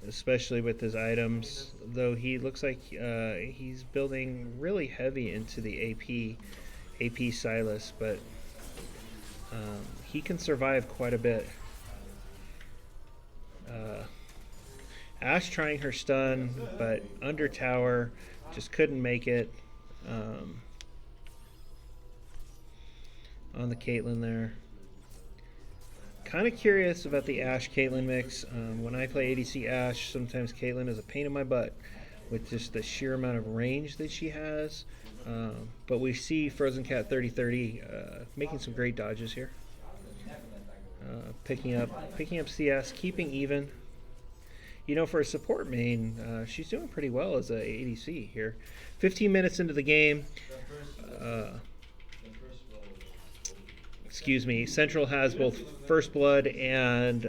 especially with his items. Though he looks like he's building really heavy into the AP Silas, but he can survive quite a bit. Ash trying her stun, but under tower, just couldn't make it. On the Caitlyn there. Kind of curious about the Ashe Caitlyn mix. When I play ADC Ashe, sometimes Caitlyn is a pain in my butt with just the sheer amount of range that she has. But we see Frozen Cat 3030 making some great dodges here. Picking up CS, keeping even. You know, for a support main, she's doing pretty well as a ADC here. 15 minutes into the game. Excuse me, Central has both First Blood and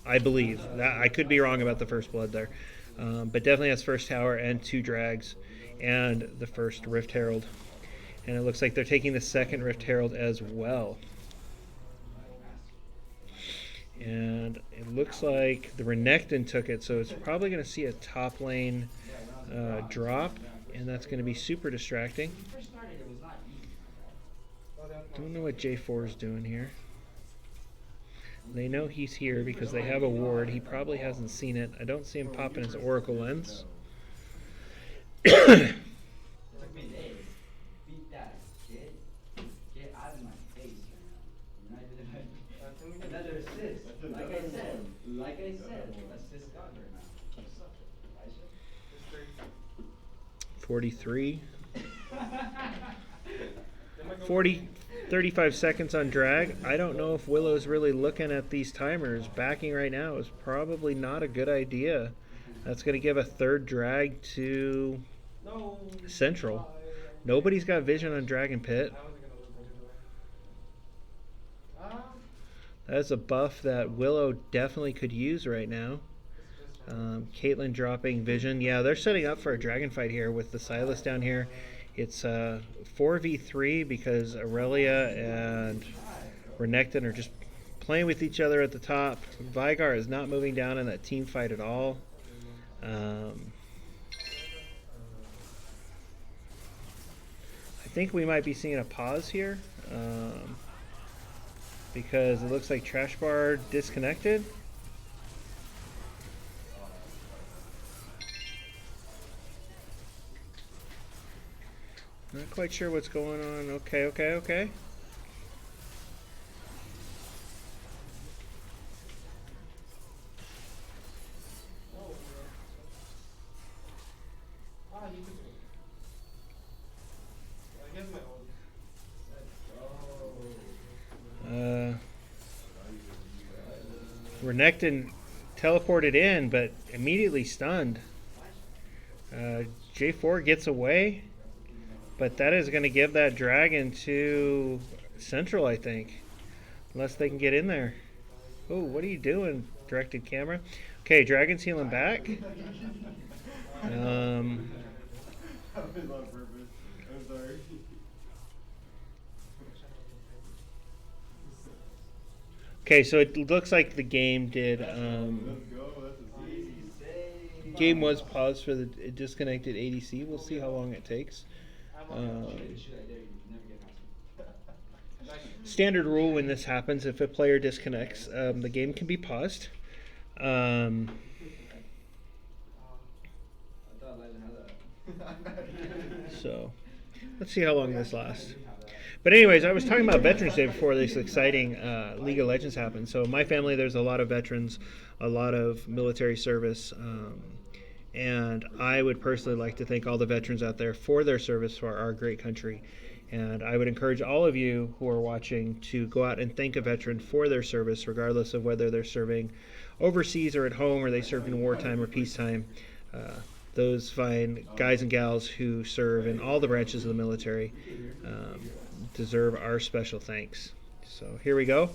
I believe that I could be wrong about the First Blood there, but definitely has First Tower and 2 drags and the first Rift Herald, and it looks like they're taking the second Rift Herald as well. And it looks like the Renekton took it, so it's probably going to see a top lane drop, and that's going to be super distracting. Don't know what J4 is doing here. They know he's here because they have a ward. He probably hasn't seen it. I don't see him popping his Oracle Lens. Like I said, assist God right now. 43. 35 seconds on drag. I don't know if Willow's really looking at these timers. Backing right now is probably not a good idea. That's going to give a third drag to Central. Nobody's got vision on Dragon Pit. That's a buff that Willow definitely could use right now. Caitlyn dropping vision. Yeah, they're setting up for a dragon fight here with the Silas down here. It's 4v3 because Aurelia and Renekton are just playing with each other at the top. Vigar is not moving down in that team fight at all. I think we might be seeing a pause here because it looks like Trash Bar disconnected. Not quite sure what's going on. Okay. Renekton teleported in, but immediately stunned. J4 gets away, but that is going to give that dragon to Central, I think, unless they can get in there. Oh, what are you doing, directed camera? Okay, dragon's healing back. That was on purpose. I'm sorry. Okay, so it looks like the game did. Let's go. That's a easy. Game was paused for the disconnected ADC. We'll see how long it takes. Standard rule when this happens, if a player disconnects, the game can be paused. So let's see how long this lasts. But anyways, I was talking about Veterans Day before this exciting League of Legends happened. So in my family, there's a lot of veterans, a lot of military service, and I would personally like to thank all the veterans out there for their service for our great country. And I would encourage all of you who are watching to go out and thank a veteran for their service, regardless of whether they're serving overseas or at home, or they served in wartime or peacetime. Those fine guys and gals who serve in all the branches of the military deserve our special thanks. So here we go.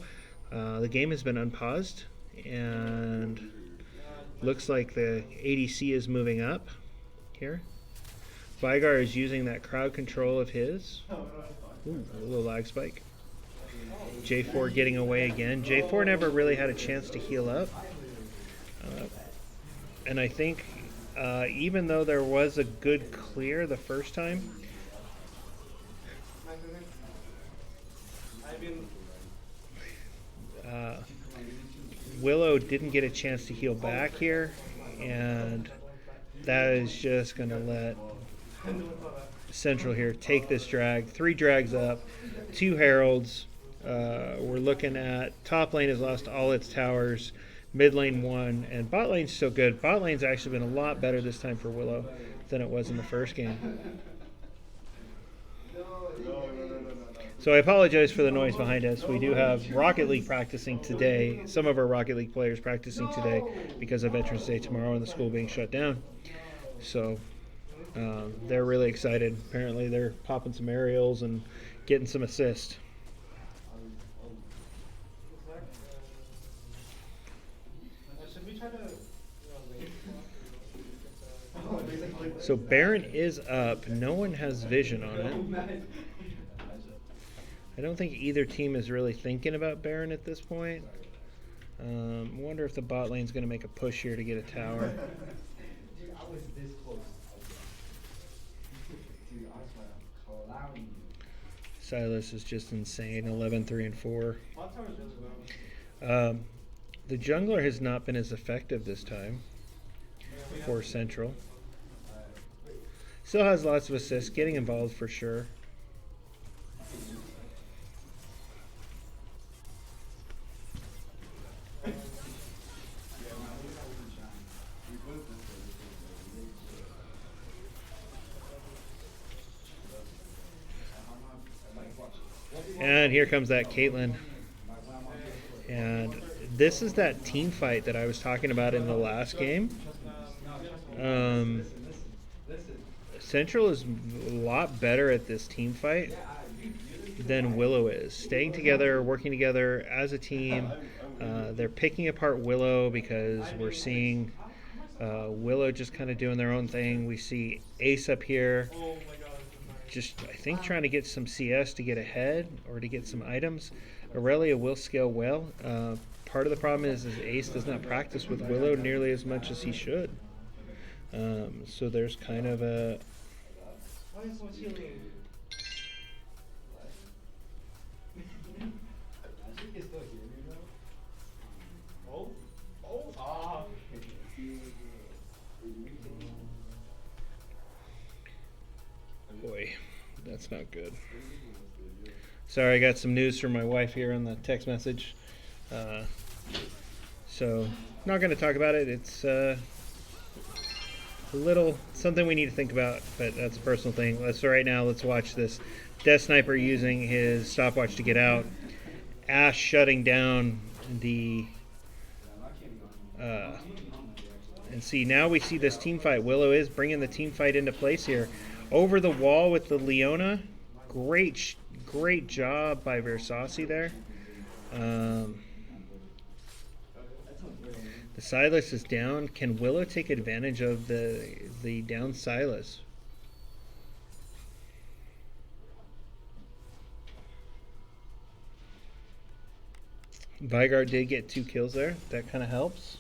The game has been unpaused, and looks like the ADC is moving up here. Vigar is using that crowd control of his. Ooh, a little lag spike. J4 getting away again. J4 never really had a chance to heal up. And I think even though there was a good clear the first time, I've been. Willow didn't get a chance to heal back here, and that is just going to let Central here take this drag. 3 drags up, 2 heralds. We're looking at top lane has lost all its towers, mid lane 1, and bot lane's still good. Bot lane's actually been a lot better this time for Willow than it was in the first game. So I apologize for the noise behind us. We do have Rocket League practicing today, some of our Rocket League players practicing today because of Veterans Day tomorrow and the school being shut down. So they're really excited. Apparently they're popping some aerials and getting some assists. Should we try to? So Baron is up. No one has vision on it. I don't think either team is really thinking about Baron at this point. I wonder if the bot lane's going to make a push here to get a tower. Dude, I was this close. Dude, I was clowning you. Silas is just insane. 11, 3, and 4. Bot tower's really low. The jungler has not been as effective this time for Central. Still has lots of assists, getting involved for sure. And here comes that Caitlyn. And this is that team fight that I was talking about in the last game. Central is a lot better at this team fight than Willow is. Staying together, working together as a team. They're picking apart Willow because we're seeing Willow just kind of doing their own thing. We see Ace up here just, I think, trying to get some CS to get ahead or to get some items. Aurelia will scale well. Part of the problem is Ace does not practice with Willow nearly as much as he should. So there's kind of a... Why is so much healing? Oh? Oh? Ah! Boy, that's not good. Sorry, I got some news from my wife here on the text message. So, not going to talk about it. It's a little something we need to think about, but that's a personal thing. So right now, let's watch this. Death Sniper using his stopwatch to get out. Ash shutting down the... and see, now we see this team fight. Willow is bringing the team fight into place here. Over the wall with the Leona. Great job by Versace there. The Silas is down. Can Willow take advantage of the down Silas? Vigard did get 2 kills there. That kind of helps.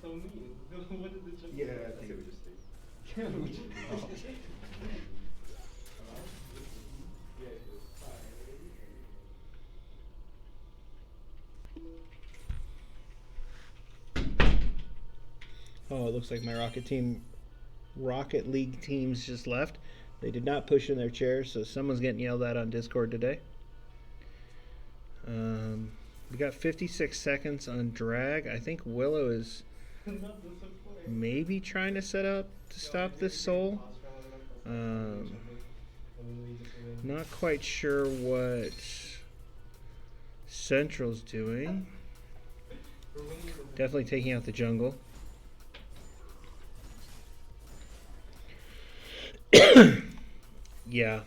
So mean. What did the jump? Yeah, I think it would just stay. Oh, it looks like my Rocket League teams just left. They did not push in their chairs, so someone's getting yelled at on Discord today. We got 56 seconds on drag. I think Willow is maybe trying to set up to stop this soul. Not quite sure what Central's doing. Definitely taking out the jungle. Yeah,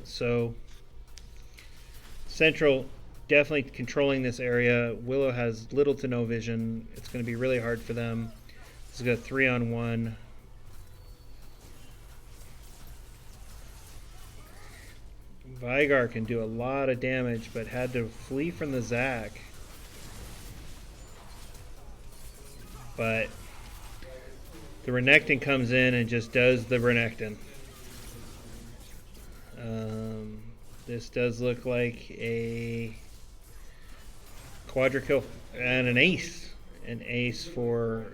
So Central definitely controlling this area. Willow has little to no vision. It's going to be really hard for them. This is a 3-on-1. Vigar can do a lot of damage, but had to flee from the Zac. But the Renekton comes in and just does the Renekton. This does look like a quadra-kill and an ace. An ace for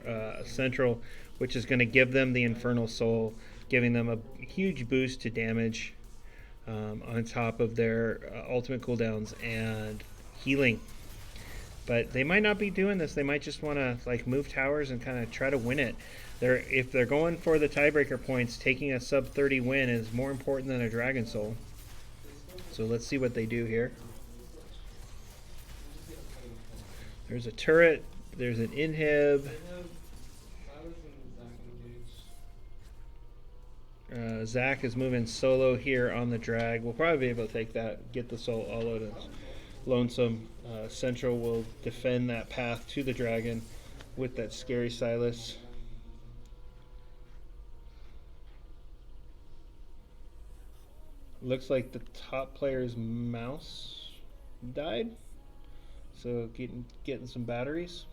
Central, which is going to give them the Infernal Soul, giving them a huge boost to damage on top of their ultimate cooldowns and healing. But they might not be doing this. They might just want to like move towers and kind of try to win it. If they're going for the tiebreaker points, taking a sub 30 win is more important than a Dragon Soul. So let's see what they do here. There's a turret. There's an inhib. Zac is moving solo here on the drag. We'll probably be able to take that, get the soul all out of Lonesome. Central will defend that path to the dragon with that scary Silas. Looks like the top player's mouse died. So getting some batteries.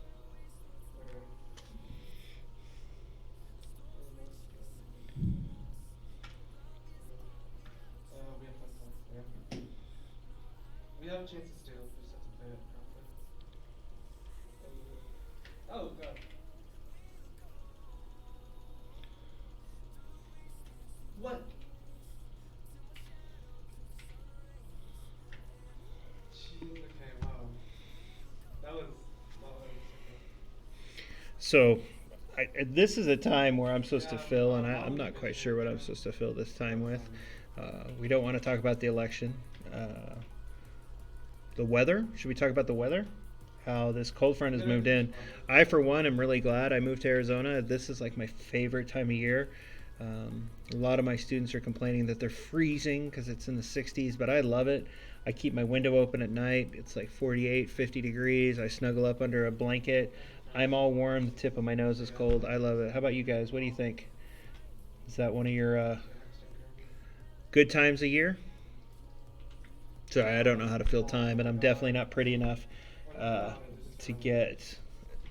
We have a chance to steal. We just have to play it properly. Oh god. What? Jeez, okay, wow. That was So this is a time where I'm supposed to fill, and I'm not quite sure what I'm supposed to fill this time with. We don't want to talk about the election. The weather. Should we talk about the weather? How this cold front has moved in. I, for one, am really glad I moved to Arizona. This is like my favorite time of year. A lot of my students are complaining that they're freezing because it's in the 60s, but I love it. I keep my window open at night. It's like 48, 50 degrees. I snuggle up under a blanket. I'm all warm. The tip of my nose is cold. I love it. How about you guys? What do you think? Is that one of your good times a year? Sorry, I don't know how to fill time, and I'm definitely not pretty enough to get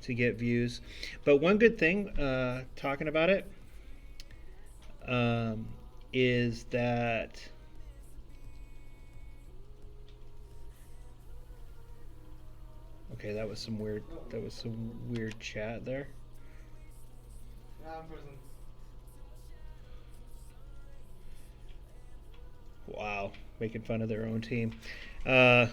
views. But one good thing, talking about it, is that okay, that was some weird chat there. I'm frozen. Wow, making fun of their own team. I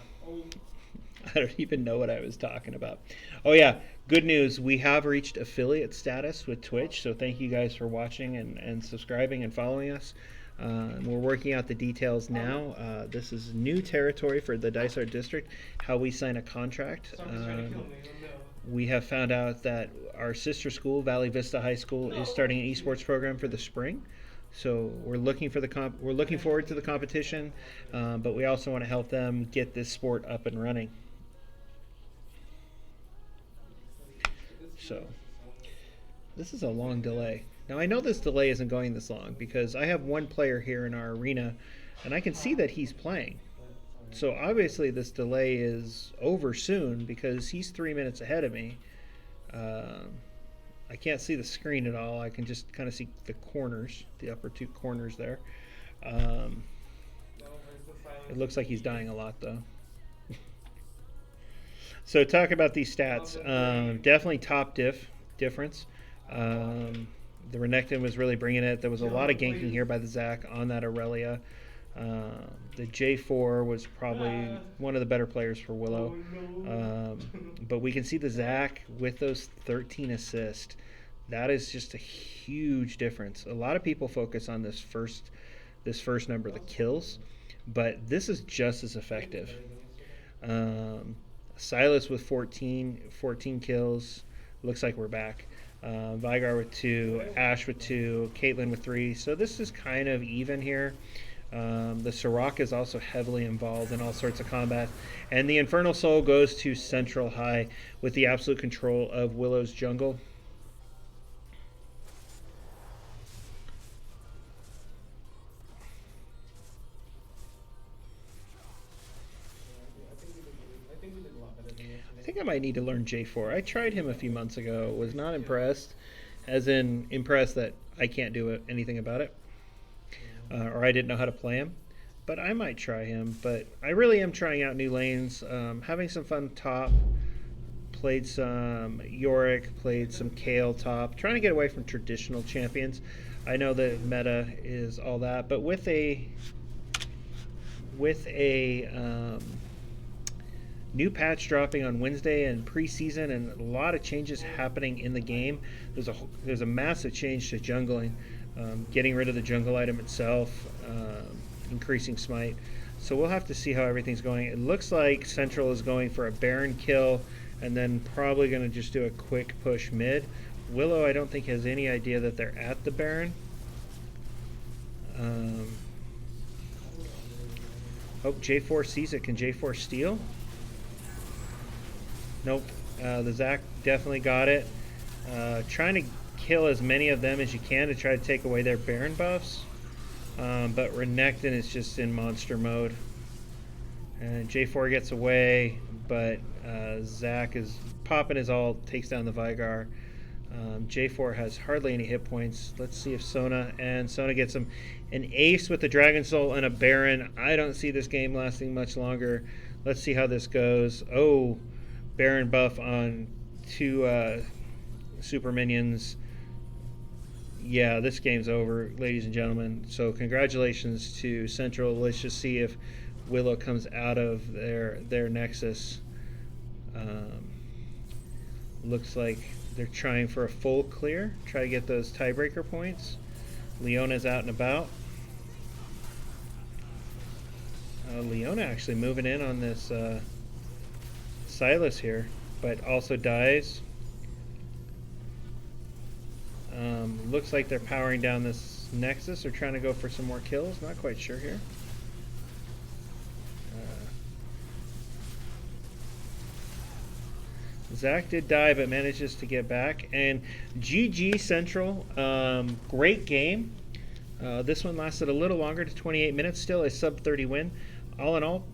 don't even know what I was talking about. Oh yeah, good news. We have reached affiliate status with Twitch, so thank you guys for watching and subscribing and following us. We're working out the details now. This is new territory for the Dice Art District, how we sign a contract. Someone's trying to kill me. Oh no. We have found out that our sister school, Valley Vista High School, is starting an esports program for the spring. So we're looking for we're looking forward to the competition, but we also want to help them get this sport up and running. So this is a long delay. Now I know this delay isn't going this long because I have one player here in our arena, and I can see that he's playing. So obviously this delay is over soon because he's 3 minutes ahead of me. I can't see the screen at all. I can just kind of see the corners, the upper two corners there. It looks like he's dying a lot though. So talk about these stats. Definitely top difference. The Renekton was really bringing it. There was a lot of ganking here by the Zac on that Aurelia. The J4 was probably one of the better players for Willow. But we can see the Zac with those 13 assists. That is just a huge difference. A lot of people focus on this first number, the kills, but this is just as effective. Silas with 14 kills. Looks like we're back. Vigar with 2, Ash with 2, Caitlyn with 3. So this is kind of even here. The Sirach is also heavily involved in all sorts of combat. And the Infernal Soul goes to Central High with the absolute control of Willow's jungle. I think I might need to learn J4. I tried him a few months ago. Was not impressed. As in, impressed that I can't do anything about it. Or I didn't know how to play him. But I might try him. But I really am trying out new lanes. Having some fun top. Played some Yorick. Played some Kale top. Trying to get away from traditional champions. I know the meta is all that. But with a new patch dropping on Wednesday and preseason, and a lot of changes happening in the game. There's a massive change to jungling, getting rid of the jungle item itself, increasing smite. So we'll have to see how everything's going. It looks like Central is going for a Baron kill, and then probably going to just do a quick push mid. Willow, I don't think, has any idea that they're at the Baron. Hope J4 sees it. Can J4 steal? Nope. The Zac definitely got it. Trying to kill as many of them as you can to try to take away their Baron buffs. But Renekton is just in monster mode. And J4 gets away, but Zac is popping his ult, takes down the Vigar. J4 has hardly any hit points. Let's see if Sona gets him an ace with the Dragon Soul and a Baron. I don't see this game lasting much longer. Let's see how this goes. Oh, Baron buff on two super minions. Yeah, this game's over, ladies and gentlemen. So congratulations to Central. Let's just see if Willow comes out of their Nexus. Looks like they're trying for a full clear. Try to get those tiebreaker points. Leona's out and about. Leona actually moving in on this Silas here, but also dies. Looks like they're powering down this Nexus. They're trying to go for some more kills. Not quite sure here. Zac did die, but manages to get back. And GG Central. Great game. This one lasted a little longer, to 28 minutes. Still a sub 30 win. All in all,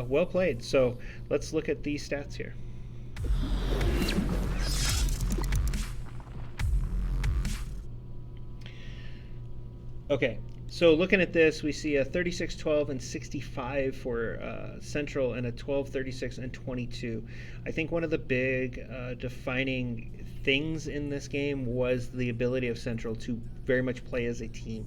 well played. So let's look at these stats here. Okay, so looking at this, we see a 36, 12, and 65 for Central, and a 12, 36, and 22. I think one of the big defining things in this game was the ability of Central to very much play as a team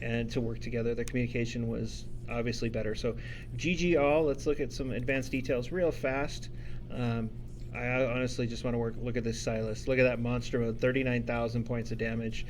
and to work together. The communication was obviously better. So GG all. Let's look at some advanced details real fast. I honestly just want to look at this Silas. Look at that monster mode, 39,000 points of damage.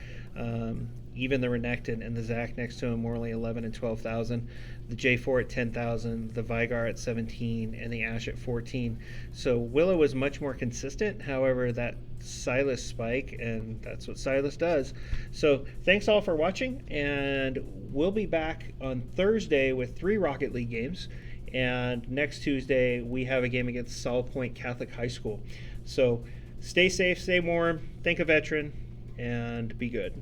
Even the Renekton and the Zac next to him were only 11 and 12,000. The J4 at 10,000, the Vigar at 17, and the Ashe at 14. So Willow was much more consistent. However, that Silas spike, and that's what Silas does. So thanks all for watching, and we'll be back on Thursday with 3 Rocket League games. And next Tuesday, we have a game against Saul Point Catholic High School. So stay safe, stay warm, thank a veteran, and be good.